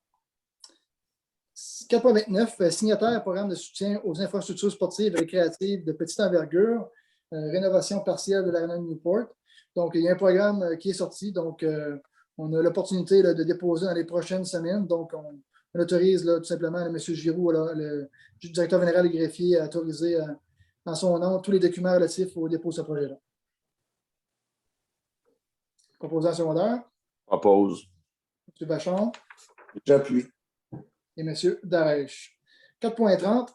4.29, signataire programme de soutien aux infrastructures sportives et récréatives de petite envergure, rénovation partielle de l'aréna de Newport. Donc, il y a un programme qui est sorti. Donc, on a l'opportunité de déposer dans les prochaines semaines. Donc, on autorise là, tout simplement M. Giroux, là, le directeur général et greffier, à autoriser en son nom tous les documents relatifs au dépôt de ce projet-là. Proposant secondaire. Propose. M. Vachon. J'appuie. Et M. Darèche. 4.30,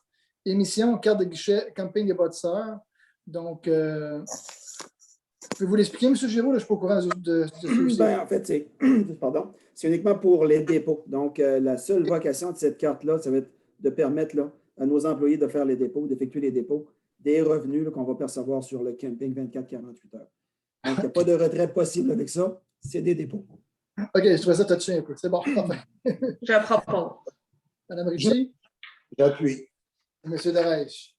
émission, carte de guichet, camping des bâtisseurs. Donc, pouvez-vous l'expliquer, M. Giroux? Là, je ne suis pas au courant de ce Ben, en fait, c'est uniquement pour les dépôts. Donc, la seule vocation de cette carte-là, ça va être de permettre là, à nos employés de faire les dépôts, d'effectuer les dépôts des revenus qu'on va percevoir sur le camping 24-48 heures. Donc, il n'y a pas de retrait possible avec ça. C'est des dépôts. OK, je trouvais ça touché un peu. C'est bon. Je propose. Mme Ritchie. J'appuie. M. Darèche.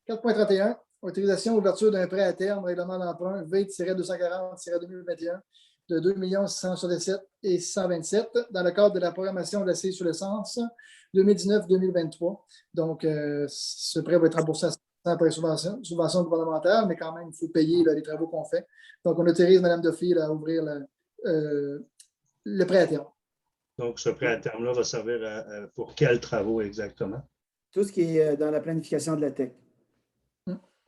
4.31, autorisation d'ouverture d'un prêt à terme, règlement d'emprunt V-240-2021 de 2 667 et 127 dans le cadre de la programmation de la CIE sur l'essence 2019-2023. Donc, ce prêt va être remboursé à 100% par subvention gouvernementale, mais quand même, il faut payer là, les travaux qu'on fait. Donc, on autorise Mme Duffy à ouvrir le prêt à terme. Donc, ce prêt à terme-là va servir pour quels travaux exactement? Tout ce qui est dans la planification de la TEC.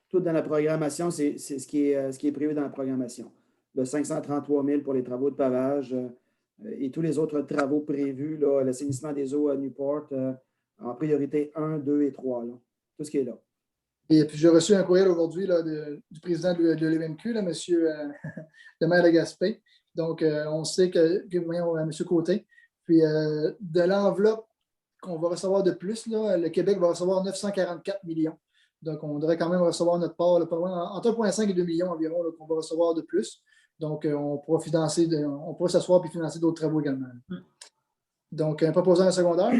Tout dans la programmation, c'est ce qui est prévu dans la programmation. Le 533 000 pour les travaux de pavage et tous les autres travaux prévus, l'assainissement des eaux à Newport, en priorité 1, 2 et 3. Là. Tout ce qui est là. Et puis, j'ai reçu un courriel aujourd'hui du président de l'UMQ, M. le maire de Gaspé. Donc, on sait voyons, M. Côté. Puis, de l'enveloppe qu'on va recevoir de plus, là, le Québec va recevoir 944 millions. Donc, on devrait quand même recevoir notre part, là, entre 1,5 et 2 millions environ qu'on va recevoir de plus. Donc, on pourra s'asseoir et financer d'autres travaux également. Donc, un proposant secondaire.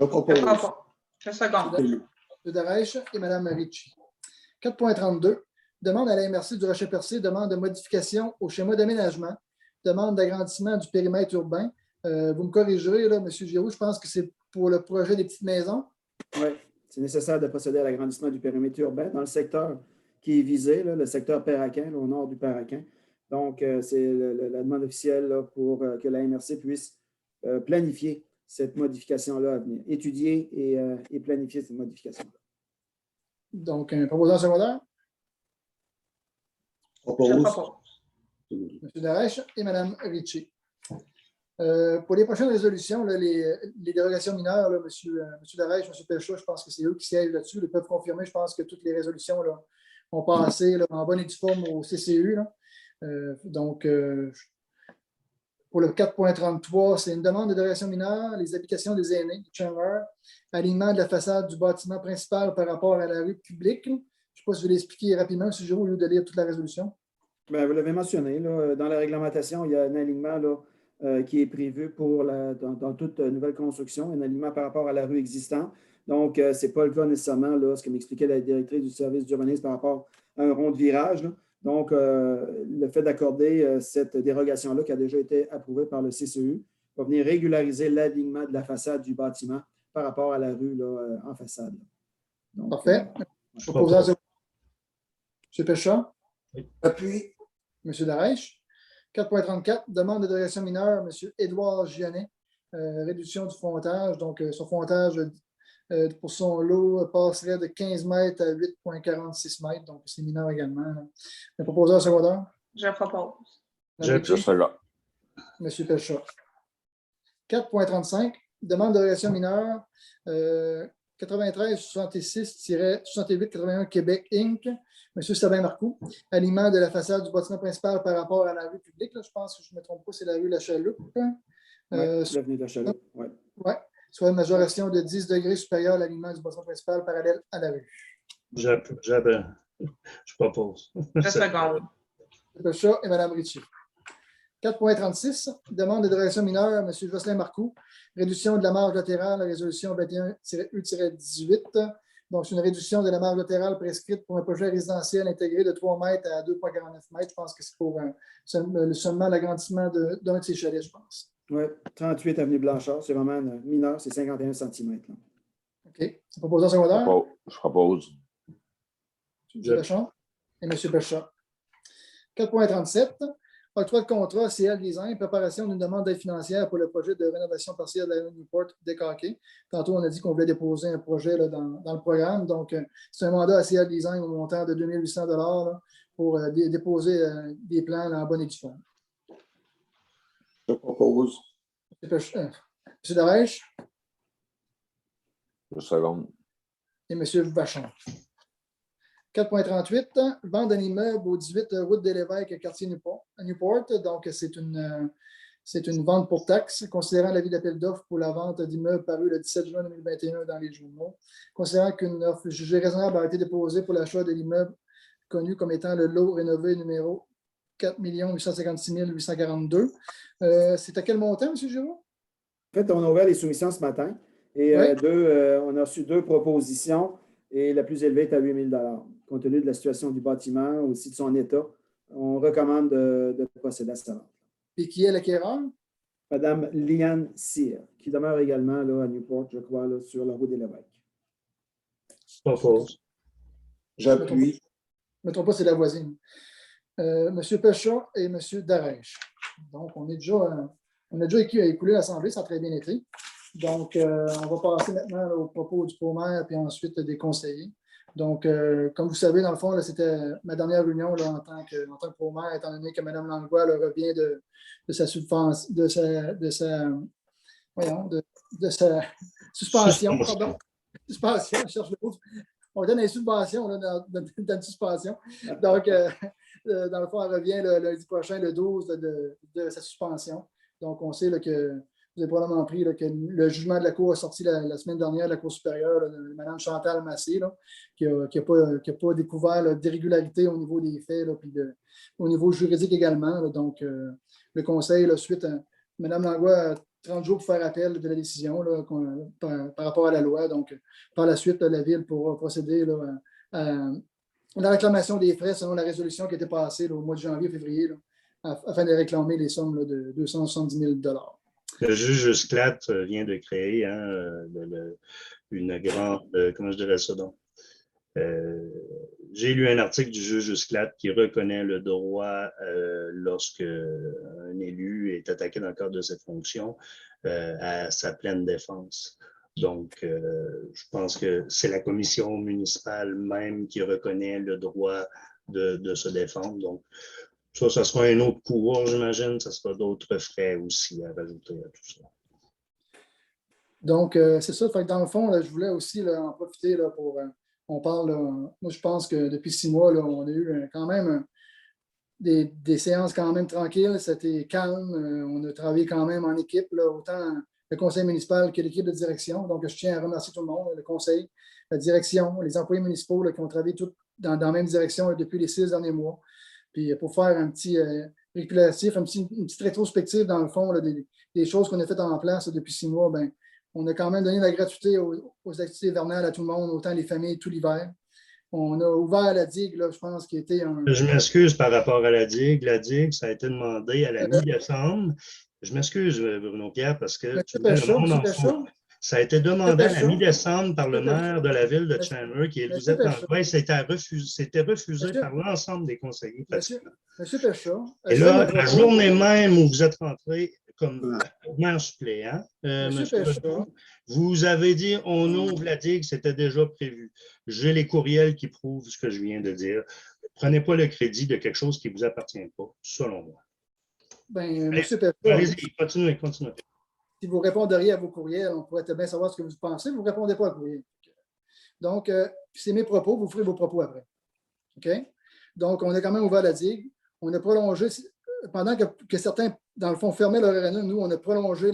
Je propose. Je seconde. M. Darèche et Mme Ritchie. 4.32, demande à la MRC du Rocher-Percé, demande de modification au schéma d'aménagement, demande d'agrandissement du périmètre urbain. Vous me corrigerez, là, M. Giroux, je pense que c'est pour le projet des petites maisons. Oui, c'est nécessaire de procéder à l'agrandissement du périmètre urbain dans le secteur qui est visé, là, le secteur Perraquin, là, au nord du Perraquin. Donc, c'est la demande officielle là, pour que la MRC puisse planifier cette modification-là à venir, étudier et planifier cette modification-là. Donc, un proposant secondaire. Propose. M. Darèche et Mme Ritchie. Pour les prochaines résolutions, là, les dérogations mineures, là, M. Darèche, M. Pécha, je pense que c'est eux qui siègent là-dessus. Ils peuvent confirmer, je pense que toutes les résolutions là, ont passé là, en bonne et due forme au CCU. Là. Donc, pour le 4.33, c'est une demande de dérogation mineure, les habitations des aînés, du Chandler, alignement de la façade du bâtiment principal par rapport à la rue publique. Je ne sais pas si je vais l'expliquer rapidement, M. Giroux, au lieu de lire toute la résolution. Bien, vous l'avez mentionné, là, dans la réglementation, il y a un alignement là, qui est prévu dans toute nouvelle construction, un alignement par rapport à la rue existante. Donc, ce n'est pas le cas nécessairement, là, ce que m'expliquait la directrice du service d'urbanisme par rapport à un rond de virage, là. Donc, le fait d'accorder cette dérogation-là qui a déjà été approuvée par le CCU va venir régulariser l'alignement de la façade du bâtiment par rapport à la rue là, en façade. Donc, Parfait. Je Proposant, propose. M. Pécha, Appui. M. Darèche. 4.34, demande de dérogation mineure, M. Édouard Gionnet, réduction du fontage. Donc, son fontage pour son lot passerait de 15 mètres à 8,46 mètres. Donc, c'est mineur également. Le proposeur secondaire? Je propose. Je second. M. Pécha. 4.35, demande de dérogation mineure 93-66-68-81 Québec Inc. M. Sabin Marcoux, alignement de la façade du bâtiment principal par rapport à la rue publique. Là, je pense que je ne me trompe pas, c'est la rue La Chaloupe. l'avenue de la Chaloupe, oui. Ouais, soit une majoration de 10 degrés supérieure à l'alignement du bâtiment principal parallèle à la rue. Je propose. Je seconde. M. Pécha et Mme Ritchie. 4.36, demande de dérogation mineure, M. Jocelyn Marcoux, réduction de la marge latérale, résolution 21-U-18. Donc, c'est une réduction de la marge latérale prescrite pour un projet résidentiel intégré de 3 mètres à 2,49 mètres. Je pense que c'est pour seulement l'agrandissement d'un de ces chalets, je pense. Oui, 38 avenue Blanchard, c'est vraiment mineur, c'est 51 cm. OK. C'est proposé secondaire? Je propose. M. Lachon et M. Pécha. 4.37. Octroi de contrat CL Design, préparation d'une demande d'aide financière pour le projet de rénovation partielle de la Newport décaqué. Tantôt, on a dit qu'on voulait déposer un projet là, dans le programme. Donc, c'est un mandat à CL Design au montant de 2 800 là, pour déposer des plans là, en bonne et due forme. Je propose. M. Darèche Je second. et M. Vachon. 4.38, vente d'un immeuble au 18 route de l'Évêque, quartier Newport. Donc, c'est une vente pour taxe, considérant l'avis d'appel d'offres pour la vente d'immeubles paru le 17 juin 2021 dans les journaux. Considérant qu'une offre jugée raisonnable a été déposée pour l'achat de l'immeuble connu comme étant le lot rénové numéro 4 856 842. C'est à quel montant, M. Giraud? En fait, on a ouvert les soumissions ce matin et Oui. on a reçu 2 propositions et la plus élevée est à 8 000 $. Compte tenu de la situation du bâtiment, aussi de son état, on recommande de procéder à sa vente. Et qui est l'acquéreur? Madame Liane Cyr, qui demeure également là, à Newport, je crois, là, sur la route des Lévesques. Je propose. J'appuie. Je ne me trompe pas, c'est la voisine. M. Pécha et M. Darèche. Donc, on a déjà écoulé l'Assemblée, ça a très bien été. Donc, on va passer maintenant là, au propos du pro-maire puis ensuite des conseillers. Donc, comme vous savez, dans le fond, c'était ma dernière réunion là, en tant que pro-maire, étant donné que Mme Langlois là, revient de sa suspension. Pardon. Suspension, je cherche le mot. On donne une subvention là, dans une suspension. Donc, dans le fond, elle revient le lundi prochain, le 12 de sa suspension. Donc, on sait là, que vous avez probablement appris là, que le jugement de la Cour a sorti la semaine dernière de la Cour supérieure, là, de Mme Chantal Massé, là, qui n'a pas découvert d'irrégularité au niveau des faits, là, puis au niveau juridique également. Là. Donc, le Conseil, là, suite à Mme Langlois, a 30 jours pour faire appel de la décision là, par rapport à la loi. Donc, par la suite, la Ville pourra procéder là, à la réclamation des frais selon la résolution qui a été passée là, au mois de janvier-février, afin de réclamer les sommes là, de 270 000 $. Le juge Sclat vient de créer une grande, comment je dirais ça donc? J'ai lu un article du juge Sclat qui reconnaît le droit lorsque un élu est attaqué dans le cadre de cette fonction à sa pleine défense. Donc, je pense que c'est la commission municipale même qui reconnaît le droit de se défendre. Donc, ça sera un autre cours, j'imagine. Ça sera d'autres frais aussi à rajouter à tout ça. Donc, c'est ça. Fait que dans le fond, là, je voulais aussi là, en profiter là, pour... on parle... moi, je pense que depuis 6 mois, là, on a eu quand même des séances quand même tranquilles. C'était calme. On a travaillé quand même en équipe, là, autant le conseil municipal que l'équipe de direction. Donc, je tiens à remercier tout le monde, le conseil, la direction, les employés municipaux là, qui ont travaillé tous dans la même direction là, depuis les 6 derniers mois. Puis pour faire un petit récapitulatif, une petite rétrospective dans le fond là, des choses qu'on a faites en place là, depuis 6 mois, ben, on a quand même donné la gratuité aux activités hivernales à tout le monde, autant les familles tout l'hiver. On a ouvert la digue, là, je pense, qui était un. Je m'excuse par rapport à la digue. La digue, ça a été demandé à la mi-décembre. Je m'excuse, Bruno Pierre, parce que tu vois, le monde en fout. Ça a été demandé à la mi-décembre par le maire de la ville de Chandler, qui est Louisette Langlois, et c'était refusé par l'ensemble des conseillers. Monsieur Pécha. Et là, la journée même où vous êtes rentré comme maire suppléant, monsieur Pécha, vous avez dit on ouvre la digue, c'était déjà prévu. J'ai les courriels qui prouvent ce que je viens de dire. Prenez pas le crédit de quelque chose qui ne vous appartient pas, selon moi. Ben, monsieur Pécha. Allez-y, continuez. Si vous répondriez à vos courriels, on pourrait bien savoir ce que vous pensez. Vous ne répondez pas à courriel. Donc, c'est mes propos, vous ferez vos propos après. OK? Donc, on a quand même ouvert la digue. On a prolongé, pendant que certains, dans le fond, fermaient leur arena, nous, on a prolongé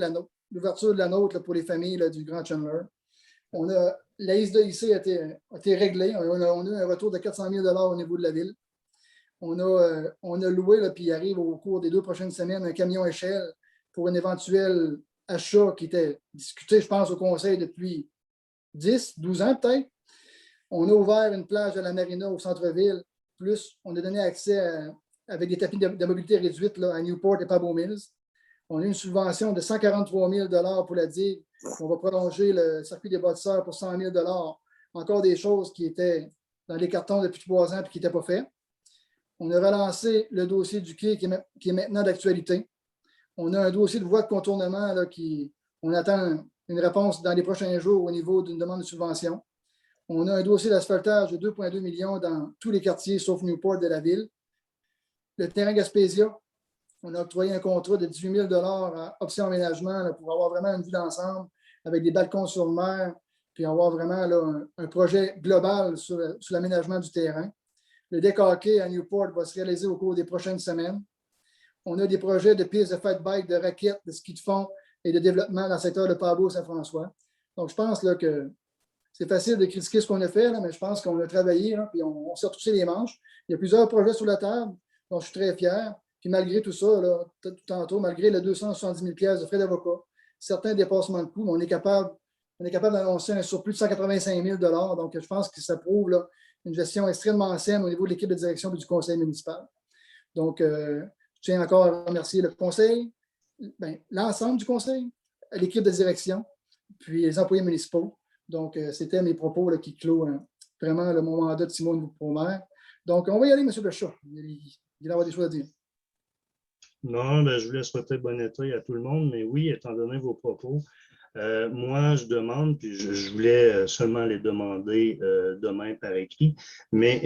l'ouverture de la nôtre là, pour les familles là, du Grand Chandler. La ISDIC a été réglée. On a eu un retour de 400 000 $ au niveau de la ville. On a loué, là, puis il arrive au cours des 2 prochaines semaines, un camion échelle pour un éventuel achat qui était discuté, je pense, au conseil depuis 10, 12 ans peut-être. On a ouvert une plage à la marina au centre-ville, plus on a donné accès avec des tapis de mobilité réduite là, à Newport et Pabot Mills. On a eu une subvention de 143 000 $ pour la digue. On va prolonger le circuit des bâtisseurs pour 100 000 $. Encore des choses qui étaient dans les cartons depuis 3 ans et qui n'étaient pas faites. On a relancé le dossier du quai qui est maintenant d'actualité. On a un dossier de voie de contournement là, on attend une réponse dans les prochains jours au niveau d'une demande de subvention. On a un dossier d'asphaltage de 2,2 millions dans tous les quartiers sauf Newport de la ville. Le terrain Gaspésia, on a octroyé un contrat de 18 000 $ à Option Aménagement là, pour avoir vraiment une vue d'ensemble avec des balcons sur mer, puis avoir vraiment là, un projet global sur l'aménagement du terrain. Le deck hockey à Newport va se réaliser au cours des prochaines semaines. On a des projets de pistes de fat bike, de raquettes, de ski de fond et de développement dans le secteur de Pabot Saint-François. Donc, je pense là, que c'est facile de critiquer ce qu'on a fait, là, mais je pense qu'on a travaillé et on s'est retroussé les manches. Il y a plusieurs projets sur la table dont je suis très fier. Puis malgré tout ça, là, tout tantôt, malgré les 270 000 $ de frais d'avocat, certains dépassements de coûts, on est capable d'annoncer un surplus de 185 000 $. Donc, je pense que ça prouve là, une gestion extrêmement saine au niveau de l'équipe de direction et du conseil municipal. Donc, je tiens encore à remercier le conseil, l'ensemble du conseil, l'équipe de direction, puis les employés municipaux. Donc, c'était mes propos là, qui clôt vraiment mon mandat de Simone Promaire. Donc, on va y aller, M. Béchat. Il va avoir des choses à dire. Non, je voulais souhaiter bon été à tout le monde, mais oui, étant donné vos propos, moi, je demande, puis je voulais seulement les demander demain par écrit, mais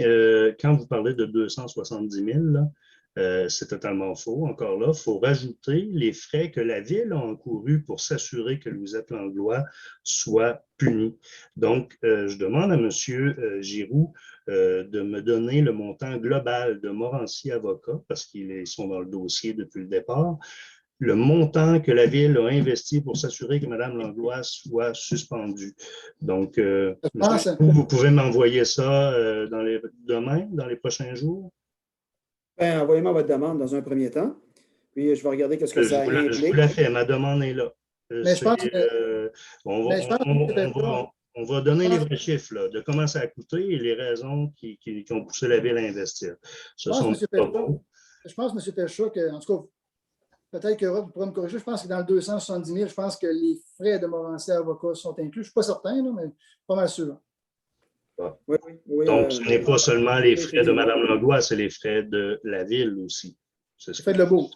quand vous parlez de 270 000, là, c'est totalement faux. Encore là, il faut rajouter les frais que la Ville a encourus pour s'assurer que Louisette Langlois soit puni. Donc, je demande à M. Giroux de me donner le montant global de Morency Avocat, parce qu'ils sont dans le dossier depuis le départ, le montant que la Ville a investi pour s'assurer que Mme Langlois soit suspendue. Donc, vous pouvez m'envoyer ça demain, dans les prochains jours? Ben, envoyez-moi votre demande dans un premier temps, puis je vais regarder ce que ça implique. Je vous la fais, ma demande est là. Mais je pense que... On va donner les vrais chiffres là, de comment ça a coûté et les raisons qui ont poussé la Ville à investir. Je pense, M. Péchat, que, en tout cas, peut-être que Rob pourra me corriger, je pense que dans le 270 000, je pense que les frais de Morency Avocat sont inclus. Je ne suis pas certain, là, mais pas mal sûr. Oui, donc, ce n'est pas seulement les frais de Mme Langlois, c'est les frais de la Ville aussi. Faites le beau,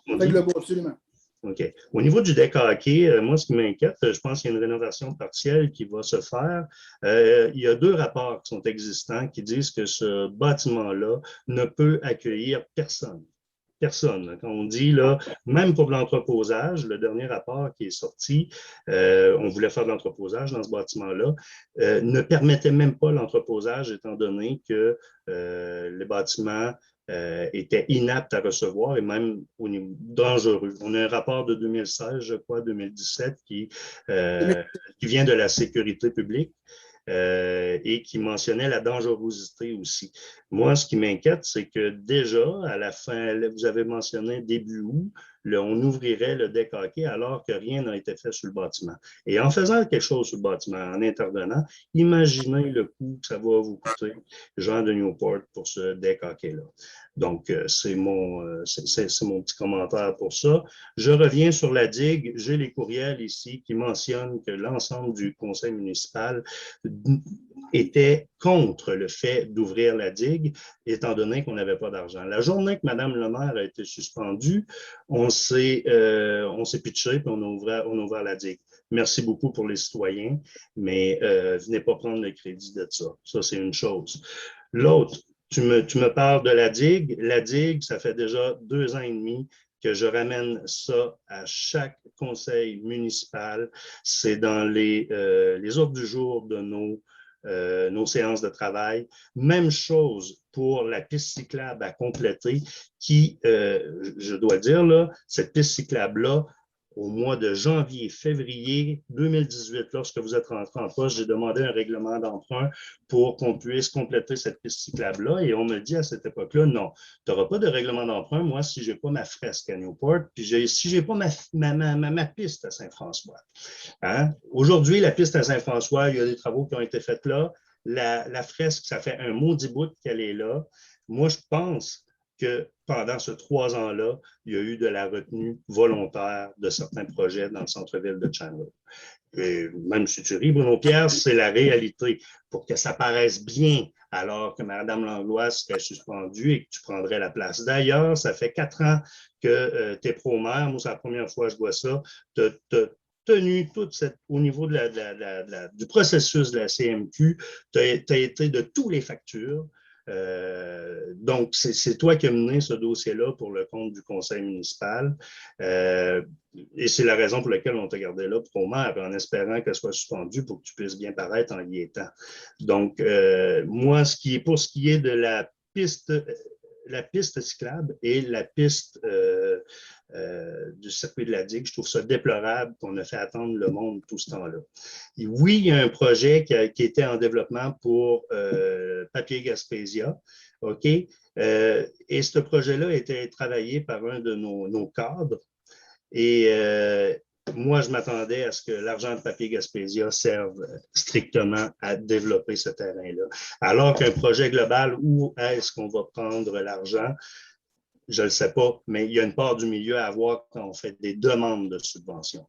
absolument. OK. Au niveau du deck hockey, moi, ce qui m'inquiète, je pense qu'il y a une rénovation partielle qui va se faire. Il y a 2 rapports qui sont existants qui disent que ce bâtiment-là ne peut accueillir personne. Personne. Quand on dit, là, même pour de l'entreposage, le dernier rapport qui est sorti, on voulait faire de l'entreposage dans ce bâtiment-là, ne permettait même pas l'entreposage étant donné que les bâtiments était inapte à recevoir et même au niveau dangereux. On a un rapport de 2016, je crois, 2017, qui vient de la sécurité publique. et qui mentionnait la dangerosité aussi. Moi, ce qui m'inquiète, c'est que déjà, à la fin, vous avez mentionné début août, on ouvrirait le deck hockey alors que rien n'a été fait sur le bâtiment. Et en faisant quelque chose sur le bâtiment, en intervenant, imaginez le coût que ça va vous coûter, Jean de Newport, pour ce deck hockey-là. Donc, c'est mon petit commentaire pour ça. Je reviens sur la digue. J'ai les courriels ici qui mentionnent que l'ensemble du conseil municipal était contre le fait d'ouvrir la digue, étant donné qu'on n'avait pas d'argent. La journée que Mme le maire a été suspendue, on s'est pitché et on a ouvert la digue. Merci beaucoup pour les citoyens, mais venez pas prendre le crédit de ça. Ça, c'est une chose. L'autre, tu me parles de la digue. La digue, ça fait déjà 2 ans et demi que je ramène ça à chaque conseil municipal. C'est dans les ordres du jour de nos séances de travail. Même chose pour la piste cyclable à compléter qui, je dois dire, là, cette piste cyclable-là, au mois de janvier, février 2018, lorsque vous êtes rentré en poste, j'ai demandé un règlement d'emprunt pour qu'on puisse compléter cette piste cyclable-là. Et on me dit à cette époque-là, non, tu n'auras pas de règlement d'emprunt, moi, si je n'ai pas ma fresque à Newport, puis si je n'ai pas ma piste à Saint-François. Hein? Aujourd'hui, la piste à Saint-François, il y a des travaux qui ont été faits là. La fresque, ça fait un maudit bout qu'elle est là. Moi, je pense que pendant ces 3 ans-là, il y a eu de la retenue volontaire de certains projets dans le centre-ville de Chandler. Et même si tu ris, Bruno Pierre, c'est la réalité. Pour que ça paraisse bien, alors que Mme Langlois serait suspendue et que tu prendrais la place. D'ailleurs, ça fait 4 ans que tu es pro-maire. Moi, c'est la première fois que je vois ça. Tenu au niveau du processus de la CMQ, tu as été de tous les factures. Donc, c'est toi qui as mené ce dossier-là pour le compte du conseil municipal. Et c'est la raison pour laquelle on t'a gardé là pour maire, en espérant qu'elle soit suspendue pour que tu puisses bien paraître en y étant. Donc, moi, pour ce qui est de la piste cyclable et la piste du circuit de la digue, je trouve ça déplorable qu'on a fait attendre le monde tout ce temps-là. Et oui, il y a un projet qui était en développement pour Papier Gaspésia, OK? Et ce projet-là a été travaillé par un de nos cadres. Et moi, je m'attendais à ce que l'argent de Papier Gaspésia serve strictement à développer ce terrain-là. Alors qu'un projet global, où est-ce qu'on va prendre l'argent? Je ne le sais pas, mais il y a une part du milieu à avoir quand on fait des demandes de subventions.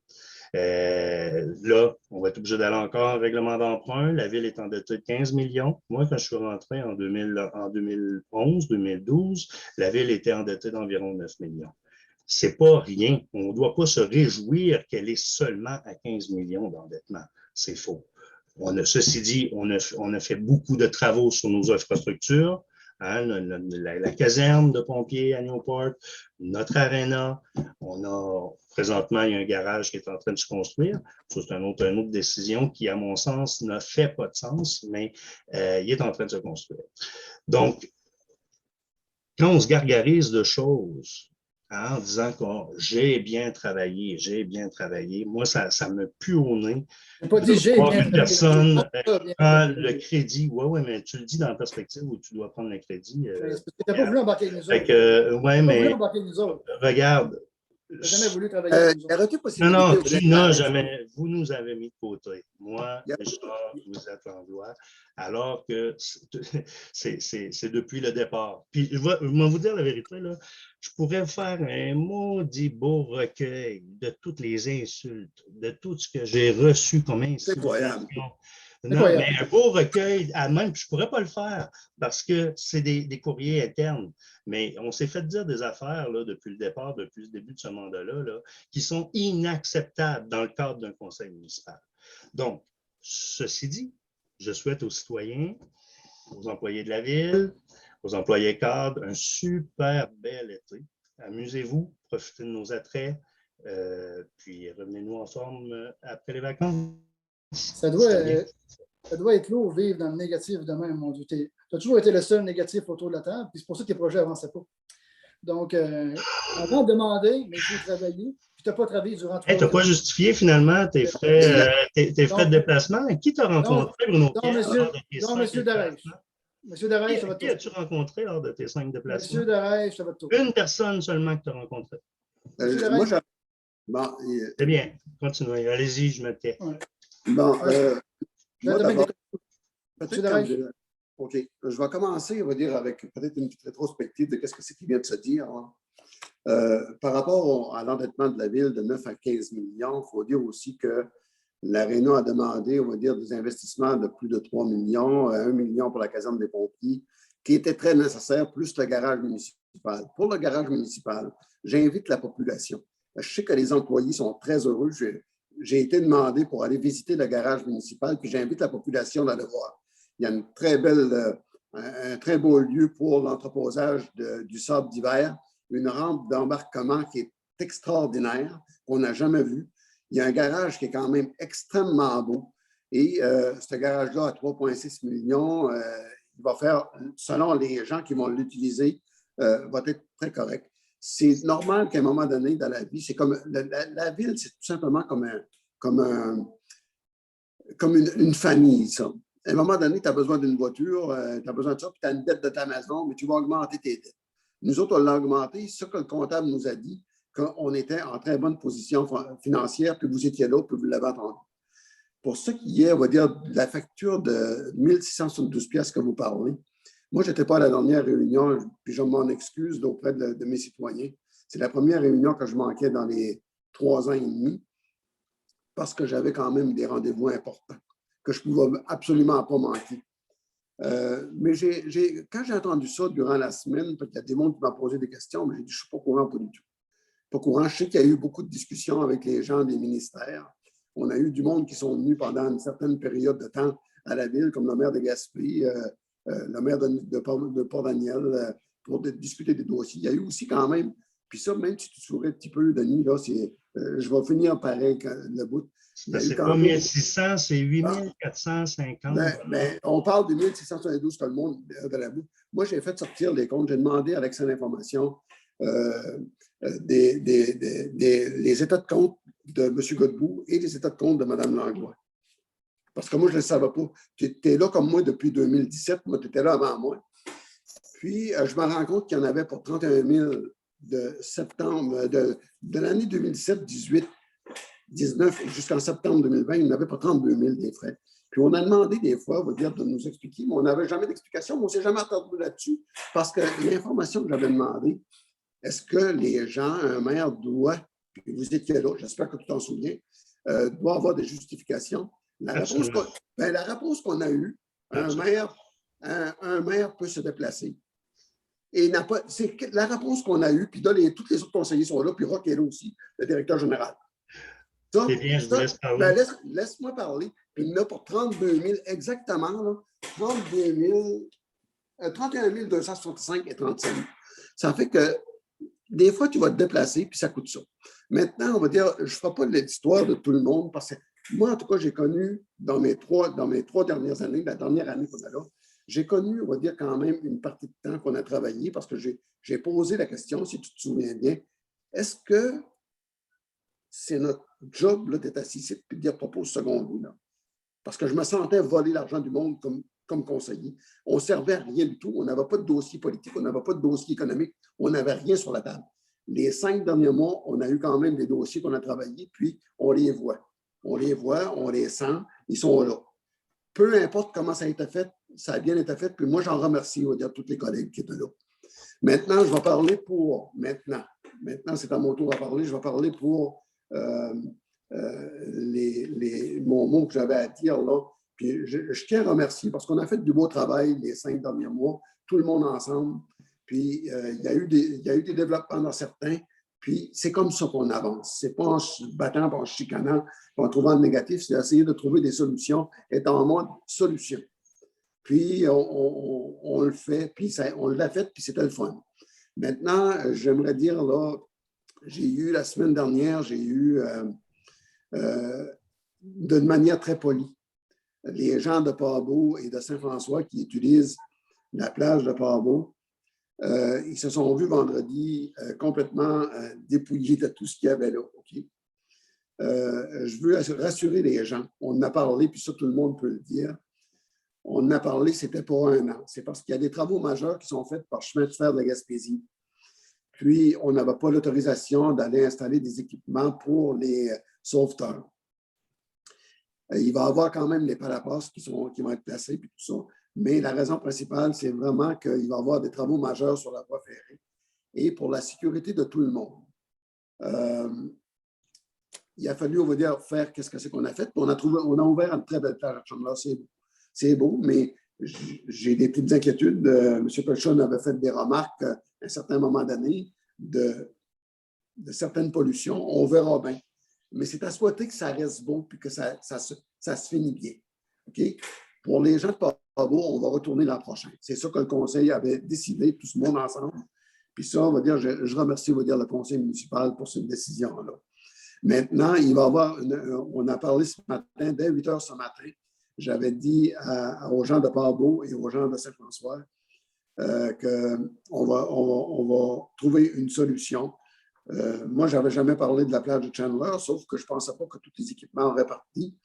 Là, on va être obligé d'aller encore en règlement d'emprunt. La ville est endettée de 15 millions. Moi, quand je suis rentré en 2011, 2012, la ville était endettée d'environ 9 millions. C'est pas rien. On ne doit pas se réjouir qu'elle est seulement à 15 millions d'endettement. C'est faux. Ceci dit, on a fait beaucoup de travaux sur nos infrastructures. Hein, la caserne de pompiers à Newport, notre aréna. Présentement, il y a un garage qui est en train de se construire. C'est une autre décision qui, à mon sens, ne fait pas de sens, mais il est en train de se construire. Donc, quand on se gargarise de choses, en disant que j'ai bien travaillé, moi, ça me pue au nez. Pas dit j'ai bien une personne prend le crédit. Oui, mais tu le dis dans la perspective où tu dois prendre le crédit. Tu n'as pas voulu embarquer avec nous autres. Regarde. Tu n'as jamais voulu travailler avec nous autres. Non, tu n'as jamais. Vous nous avez mis de côté. Moi, Richard, vous êtes Langlois, alors que c'est depuis le départ. Puis, je vais vous dire la vérité, là, je pourrais faire un maudit beau recueil de toutes les insultes, de tout ce que j'ai reçu comme insultation. Non, mais un beau recueil, même, je ne pourrais pas le faire parce que c'est des courriers internes. Mais on s'est fait dire des affaires là, depuis le départ, depuis le début de ce mandat-là, là, qui sont inacceptables dans le cadre d'un conseil municipal. Donc, ceci dit, je souhaite aux citoyens, aux employés de la ville, aux employés cadres, un super bel été. Amusez-vous, profitez de nos attraits, puis revenez-nous en forme après les vacances. Ça doit être lourd vivre dans le négatif de même, mon Dieu. Tu as toujours été le seul négatif autour de la table, puis c'est pour ça que tes projets n'avançaient pas. Donc, on va demander, mais il faut travailler. Puis tu n'as pas travaillé durant 3 Hey, tu n'as ans. pas justifié finalement tes frais, tes frais de déplacement. Qui t'a rencontré, Bruno Non, Pierre, monsieur, lors de tes non, 5 monsieur Darèche. déplacements? Monsieur Darèche, ça va Qui te as-tu rencontré lors de tes 5 déplacements? Monsieur Darèche, ça va te Une personne seulement que tu as rencontrée. Monsieur moi, Darèche. bon, C'est bien. Continuez. Allez-y, je me tais. Ouais. bon, moi, d'abord, Monsieur peut-être Darèche. OK. Je vais commencer, on va dire, avec peut-être une petite rétrospective de qu'est-ce que c'est qui vient de se dire. Hein. Par rapport à l'endettement de la Ville de 9 à 15 millions, il faut dire aussi que l'Aréna a demandé, on va dire, des investissements de plus de 3 millions, 1 million pour la caserne des pompiers, qui était très nécessaire, plus le garage municipal. Pour le garage municipal, j'invite la population. Je sais que les employés sont très heureux. J'ai été demandé pour aller visiter le garage municipal, puis j'invite la population à le voir. Il y a une très belle, un très beau lieu pour l'entreposage du sable d'hiver, une rampe d'embarquement qui est extraordinaire, qu'on n'a jamais vue. Il y a un garage qui est quand même extrêmement beau. Et ce garage-là, à 3,6 millions, il va faire, selon les gens qui vont l'utiliser, va être très correct. C'est normal qu'à un moment donné dans la vie, c'est comme la ville, c'est tout simplement comme une famille, ça. À un moment donné, tu as besoin d'une voiture, tu as besoin de ça, puis tu as une dette de ta maison, mais tu vas augmenter tes dettes. Nous autres, on l'a augmenté. Ce que le comptable nous a dit, qu'on était en très bonne position financière, puis vous étiez là, puis vous l'avez entendu. Pour ce qui est, on va dire, de la facture de 1 672 pièces que vous parlez, moi, je n'étais pas à la dernière réunion, puis je m'en excuse auprès de mes citoyens. C'est la première réunion que je manquais dans les 3 ans et demi, parce que j'avais quand même des rendez-vous importants que je ne pouvais absolument pas manquer. Mais quand j'ai entendu ça durant la semaine, parce qu'il y a des gens qui m'ont posé des questions, mais j'ai dit, je ne suis pas au courant, pas du tout. Pas au courant. Je sais qu'il y a eu beaucoup de discussions avec les gens des ministères. On a eu du monde qui sont venus pendant une certaine période de temps à la ville, comme le maire de Gaspé, le maire de Port-Daniel, pour discuter des dossiers. Il y a eu aussi quand même, puis ça, même si tu souris un petit peu, Denis, là, je vais finir pareil le bout. C'est pas 1600, c'est 8450. On parle de 1672 que le monde de la boue. Moi, j'ai fait sortir les comptes. J'ai demandé à l'accès à l'information les états de compte de M. Godbout et les états de compte de Mme Langlois. Parce que moi, je ne le savais pas. Tu étais là comme moi depuis 2017. Moi, tu étais là avant moi. Puis, je me rends compte qu'il y en avait pour 31 000 de septembre, de l'année 2017, 18, 19 jusqu'en septembre 2020, il n'y en avait pas 32 000 des frais. Puis on a demandé des fois, on va dire, de nous expliquer, mais on n'avait jamais d'explication, mais on ne s'est jamais attendu là-dessus parce que l'information que j'avais demandé, est-ce que les gens, un maire doit, puis vous étiez là, j'espère que tu t'en souviens, doit avoir des justifications. La réponse qu'on a eue, un maire peut se déplacer. Et c'est la réponse qu'on a eue, puis là, tous les autres conseillers sont là, puis Roch est là aussi, le directeur général. C'est bien, je vous laisse parler. Laisse-moi parler. Puis il y en a pour 32 000, exactement, là, 31 265 et 35 000. Ça fait que des fois, tu vas te déplacer, puis ça coûte ça. Maintenant, on va dire, je ne ferai pas l'histoire de tout le monde, parce que moi, en tout cas, j'ai connu, dans mes trois dernières années, la dernière année qu'on a là, j'ai connu, on va dire, quand même une partie de temps qu'on a travaillé, parce que j'ai posé la question, si tu te souviens bien, est-ce que c'est notre job d'être assis ici et de dire propos secondaire, là? Parce que je me sentais voler l'argent du monde comme conseiller. On ne servait à rien du tout. On n'avait pas de dossier politique, on n'avait pas de dossier économique, on n'avait rien sur la table. Les 5 derniers mois, on a eu quand même des dossiers qu'on a travaillés, puis on les voit. On les voit, on les sent, ils sont là. Peu importe comment ça a été fait, ça a bien été fait, puis moi, j'en remercie, on va dire, tous les collègues qui étaient là. Maintenant, je vais parler pour... Maintenant, c'est à mon tour à parler. Je vais parler pour mon mot que j'avais à dire là. Puis je tiens à remercier parce qu'on a fait du beau travail les 5 derniers mois, tout le monde ensemble. Puis il y a eu des développements dans certains. Puis c'est comme ça qu'on avance. C'est pas en se battant, en se chicanant, en trouvant le négatif, c'est d'essayer de trouver des solutions, être en mode solution. Puis on le fait, puis on l'a fait, puis c'était le fun. Maintenant, j'aimerais dire là, j'ai eu la semaine dernière, d'une manière très polie, les gens de Port-Beau et de Saint-François qui utilisent la plage de Port-Beau. Ils se sont vus vendredi complètement dépouillés de tout ce qu'il y avait là. Okay? Je veux rassurer les gens. On en a parlé, puis ça, tout le monde peut le dire. On en a parlé, c'était pour 1 an. C'est parce qu'il y a des travaux majeurs qui sont faits par Chemin de fer de la Gaspésie. Puis, on n'avait pas l'autorisation d'aller installer des équipements pour les sauveteurs. Il va y avoir quand même les palapasses qui vont être placés, puis tout ça. Mais la raison principale, c'est vraiment qu'il va y avoir des travaux majeurs sur la voie ferrée et pour la sécurité de tout le monde. Il a fallu, on va dire, faire qu'est-ce que c'est qu'on a fait. On a ouvert une très belle plage à Chandler. C'est beau, mais j'ai des petites inquiétudes. M. Pelchon avait fait des remarques à un certain moment donné de certaines pollutions. On verra bien. Mais c'est à souhaiter que ça reste beau et que ça se finit bien. Okay? Pour les gens de Pabot, on va retourner l'an prochain. C'est ça que le conseil avait décidé, tout ce monde ensemble. Puis ça, on va dire, je remercie, on va dire, le conseil municipal pour cette décision-là. Maintenant, il va y avoir, on a parlé ce matin, dès 8 heures ce matin, j'avais dit aux gens de Pabot et aux gens de Saint-François qu'on va trouver une solution. Moi, je n'avais jamais parlé de la plage de Chandler, sauf que je ne pensais pas que tous les équipements auraient parti.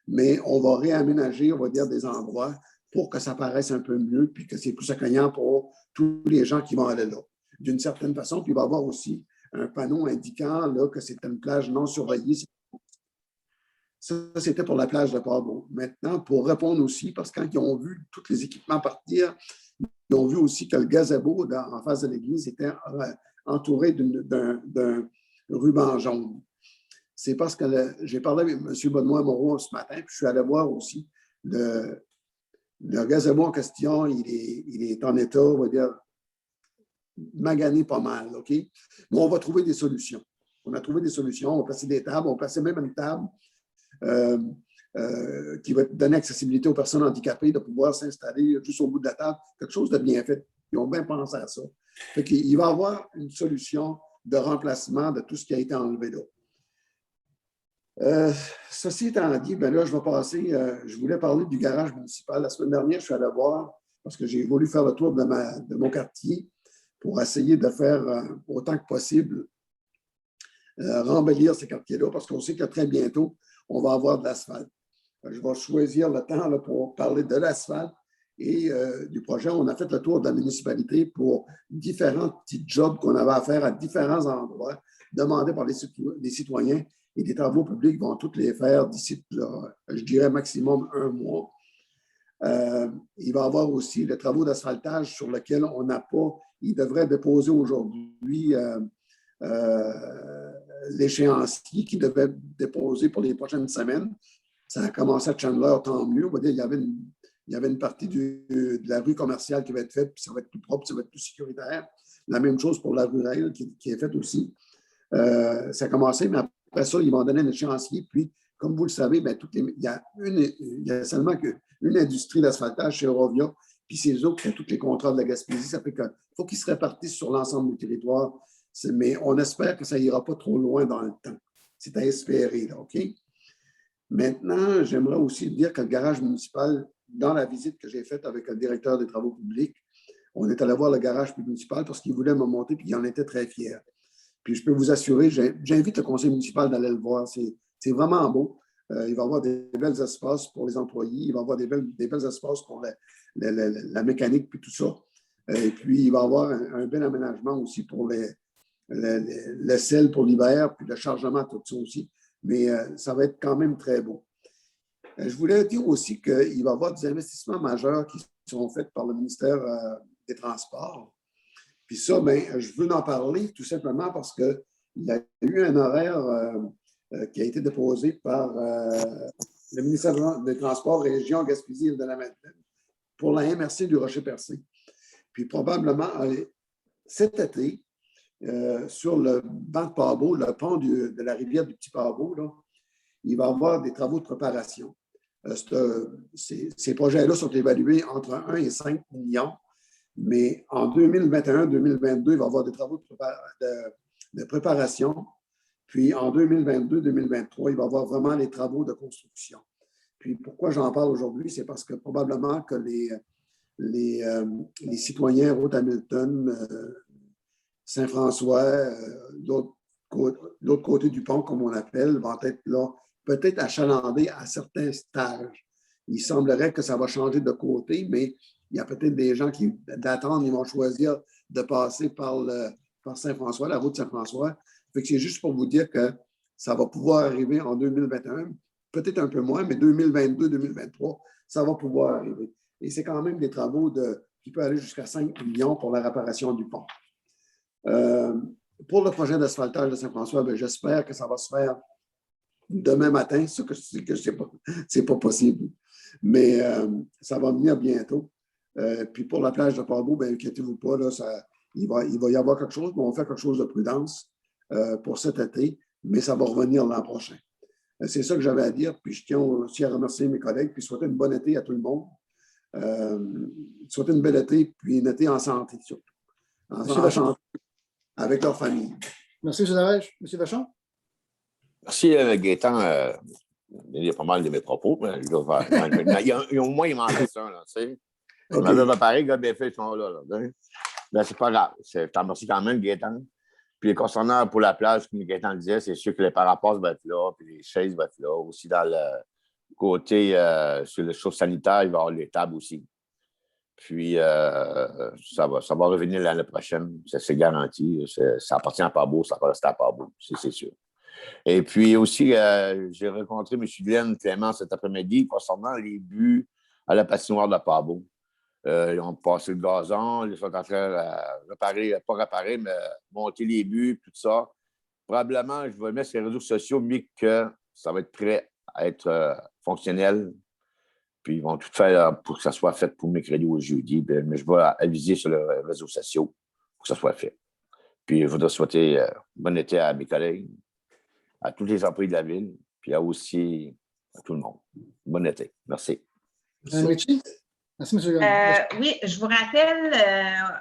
Mais on va réaménager, on va dire, des endroits pour que ça paraisse un peu mieux puis que c'est plus accueillant pour tous les gens qui vont aller là. D'une certaine façon, puis il va y avoir aussi un panneau indiquant là, que c'est une plage non surveillée. Ça, c'était pour la plage de Pabot. Maintenant, pour répondre aussi, parce que quand ils ont vu tous les équipements partir, ils ont vu aussi que le gazebo en face de l'église était entouré d'un ruban jaune. C'est parce que j'ai parlé avec M. Benoît-Moreau ce matin, puis je suis allé voir aussi le gazebo en question, il est en état, on va dire, magané pas mal, OK? Mais on va trouver des solutions. On a trouvé des solutions, on va placer des tables, on va placer même une table qui va donner accessibilité aux personnes handicapées de pouvoir s'installer juste au bout de la table, quelque chose de bien fait. Ils ont bien pensé à ça. Fait qu'il va y avoir une solution de remplacement de tout ce qui a été enlevé là. Ceci étant dit, bien là, je vais passer, je voulais parler du garage municipal. La semaine dernière, je suis allé voir, parce que j'ai voulu faire le tour de mon quartier pour essayer de faire autant que possible rembellir ces quartiers-là, parce qu'on sait que très bientôt, on va avoir de l'asphalte. Je vais choisir le temps là, pour parler de l'asphalte et du projet. On a fait le tour de la municipalité pour différents petits jobs qu'on avait à faire à différents endroits, demandés par les citoyens. Et des travaux publics vont tous les faire d'ici, je dirais, maximum 1 mois. Il va y avoir aussi les travaux d'asphaltage sur lesquels on n'a pas, il devrait déposer aujourd'hui l'échéancier qui devait déposer pour les prochaines semaines. Ça a commencé à Chandler, tant mieux. On va dire, il y avait une partie de la rue commerciale qui va être faite, puis ça va être plus propre, ça va être plus sécuritaire. La même chose pour la rurale qui est faite aussi. Ça a commencé, mais après ça, ils vont donner un échéancier. Puis, comme vous le savez, bien, il y a seulement qu'une industrie d'asphaltage chez Eurovia, puis c'est eux autres qui ont tous les contrats de la Gaspésie. Ça fait qu'il faut qu'ils se répartissent sur l'ensemble du territoire. Mais on espère que ça n'ira pas trop loin dans le temps. C'est à espérer, là, OK? Maintenant, j'aimerais aussi dire que le garage municipal, dans la visite que j'ai faite avec le directeur des travaux publics, on est allé voir le garage municipal parce qu'il voulait me monter puis il en était très fier. Puis je peux vous assurer, j'invite le conseil municipal d'aller le voir. C'est vraiment beau. Il va y avoir des belles espaces pour les employés. Il va y avoir des belles espaces pour la mécanique puis tout ça. Et puis, il va y avoir un bel aménagement aussi pour le sel pour l'hiver, puis le chargement, tout ça aussi. Mais ça va être quand même très beau. Je voulais dire aussi qu'il va y avoir des investissements majeurs qui seront faits par le ministère des Transports. Puis ça, bien, je veux en parler tout simplement parce qu'il y a eu un horaire qui a été déposé par le ministère des Transports Région Gaspésie-Île-de-la-Madeleine pour la MRC du Rocher-Percé. Puis probablement, cet été, sur le banc de Pabot, le pont de la rivière du Petit Pabot, là, il va y avoir des travaux de préparation. Ces projets-là sont évalués entre 1 et 5 millions, mais en 2021-2022, il va y avoir des travaux de préparation. Puis en 2022-2023, il va y avoir vraiment les travaux de construction. Puis pourquoi j'en parle aujourd'hui, c'est parce que probablement que les citoyens Route Hamilton, Saint-François, l'autre côté du pont, comme on l'appelle, vont être là, peut-être achalandés à certains stages. Il semblerait que ça va changer de côté, mais il y a peut-être des gens qui, d'attendre, ils vont choisir de passer par Saint-François, la route Saint-François. Fait que c'est juste pour vous dire que ça va pouvoir arriver en 2021, peut-être un peu moins, mais 2022-2023, ça va pouvoir arriver. Et c'est quand même des travaux qui peuvent aller jusqu'à 5 millions pour la réparation du pont. Pour le projet d'asphaltage de Saint-François, j'espère que ça va se faire demain matin. Ce que je sais que c'est pas possible, mais ça va venir bientôt. Puis pour la plage de Pabot, inquiétez-vous pas, là, il va y avoir quelque chose, mais on va faire quelque chose de prudence pour cet été, mais ça va revenir l'an prochain. C'est ça que j'avais à dire, puis je tiens aussi à remercier mes collègues, puis souhaiter une bonne été à tout le monde. Souhaiter une belle été, puis une été en santé, surtout. En santé, avec leur famille. Merci, M. Darèche. M. Vachon? Merci, Gaétan. Il y a pas mal de mes propos. Mais au moins, il m'en reste un. Là, tu sais. Je m'avais préparé, gars, bien fait, ils sont là. Ben, c'est pas grave. Je te remercie quand même, Gaétan. Puis concernant pour la plage, comme Gaétan le disait, c'est sûr que les parapasses vont être là, puis les chaises vont être là. Aussi dans le côté, sur le chauffe sanitaire, il va y avoir les tables aussi. Puis, ça va revenir l'année prochaine. C'est garanti. Ça appartient à Pabot, ça va rester à Pabot, c'est sûr. Et puis aussi, j'ai rencontré M. Glenn Clément cet après-midi concernant les buts à la patinoire de Pabot. Ils ont passé le gazon, ils sont en train de réparer, pas réparer, mais monter les buts, tout ça. Probablement, je vais mettre sur les réseaux sociaux, mais que ça va être prêt à être fonctionnel. Puis ils vont tout faire pour que ça soit fait pour mercredi ou jeudi. Mais je vais aviser sur les réseaux sociaux pour que ça soit fait. Puis je voudrais souhaiter bon été à mes collègues, à tous les employés de la ville, puis aussi à tout le monde. Bon été. Merci. Richie? Merci, M. Oui, je vous rappelle,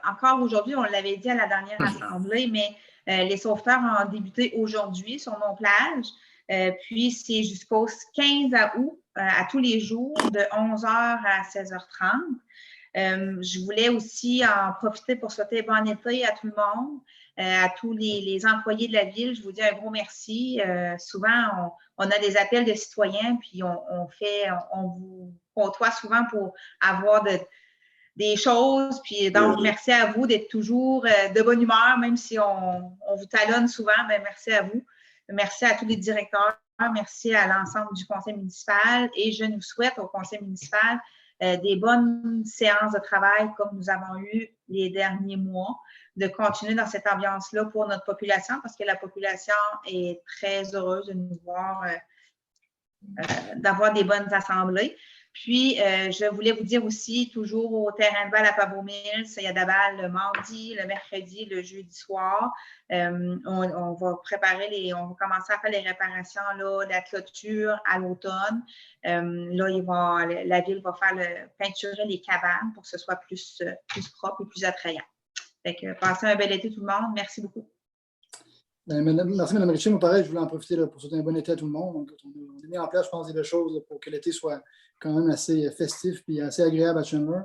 encore aujourd'hui, on l'avait dit à la dernière assemblée, mais les sauveteurs ont débuté aujourd'hui sur nos plages. Puis c'est jusqu'au 15 août, à tous les jours, de 11h à 16h30. Je voulais aussi en profiter pour souhaiter bon été à tout le monde, à tous les employés de la ville. Je vous dis un gros merci. Souvent, on a des appels de citoyens, puis on vous côtoie souvent pour avoir des choses. Puis donc, merci à vous d'être toujours de bonne humeur, même si on vous talonne souvent. Bien, merci à vous. Merci à tous les directeurs. Merci à l'ensemble du conseil municipal. Et je nous souhaite au conseil municipal des bonnes séances de travail comme nous avons eu les derniers mois, de continuer dans cette ambiance-là pour notre population, parce que la population est très heureuse de nous voir, d'avoir des bonnes assemblées. Puis, je voulais vous dire aussi, toujours au terrain de balle à Pabot Mills, il y a de la balle le mardi, le mercredi, le jeudi soir. On va préparer on va commencer à faire les réparations, là, la clôture à l'automne. Là, la ville va peinturer les cabanes pour que ce soit plus propre et plus attrayant. Fait que, passez un bel été tout le monde. Merci beaucoup. Merci, Mme Richie. Moi, pareil, je voulais en profiter là, pour souhaiter un bon été à tout le monde. Donc, on a mis en place, je pense, des belles choses là, pour que l'été soit quand même assez festif et assez agréable à Chandler.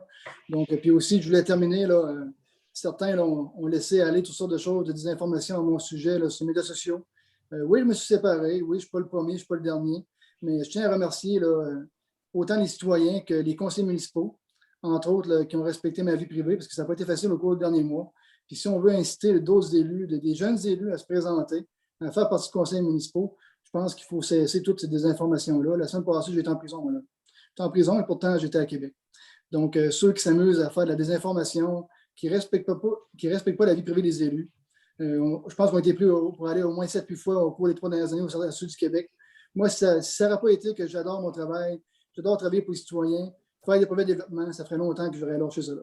Donc, puis aussi, je voulais terminer, là, certains là, ont laissé aller toutes sortes de choses, de désinformation à mon sujet là, sur les médias sociaux. Oui, je me suis séparé. Oui, je ne suis pas le premier, je ne suis pas le dernier. Mais je tiens à remercier là, autant les citoyens que les conseillers municipaux, entre autres, là, qui ont respecté ma vie privée, parce que ça n'a pas été facile au cours des derniers mois. Puis si on veut inciter d'autres élus, des jeunes élus à se présenter, à faire partie du conseil municipal, je pense qu'il faut cesser toutes ces désinformations-là. La semaine passée, j'étais en prison, moi, là. J'étais en prison et pourtant, j'étais à Québec. Donc, ceux qui s'amusent à faire de la désinformation, qui ne respectent pas la vie privée des élus, je pense qu'on a été pris pour aller au moins 7-8 fois au cours des 3 dernières années au sud du Québec. Moi, si ça n'aurait pas été que j'adore mon travail, j'adore travailler pour les citoyens, faire des projets de développement, ça ferait longtemps que j'aurais lâché ça là.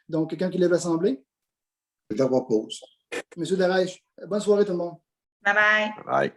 Donc, quelqu'un qui lève l'Assemblée? Je la propose. M. Darèche, bonne soirée tout le monde. Bye bye. Bye.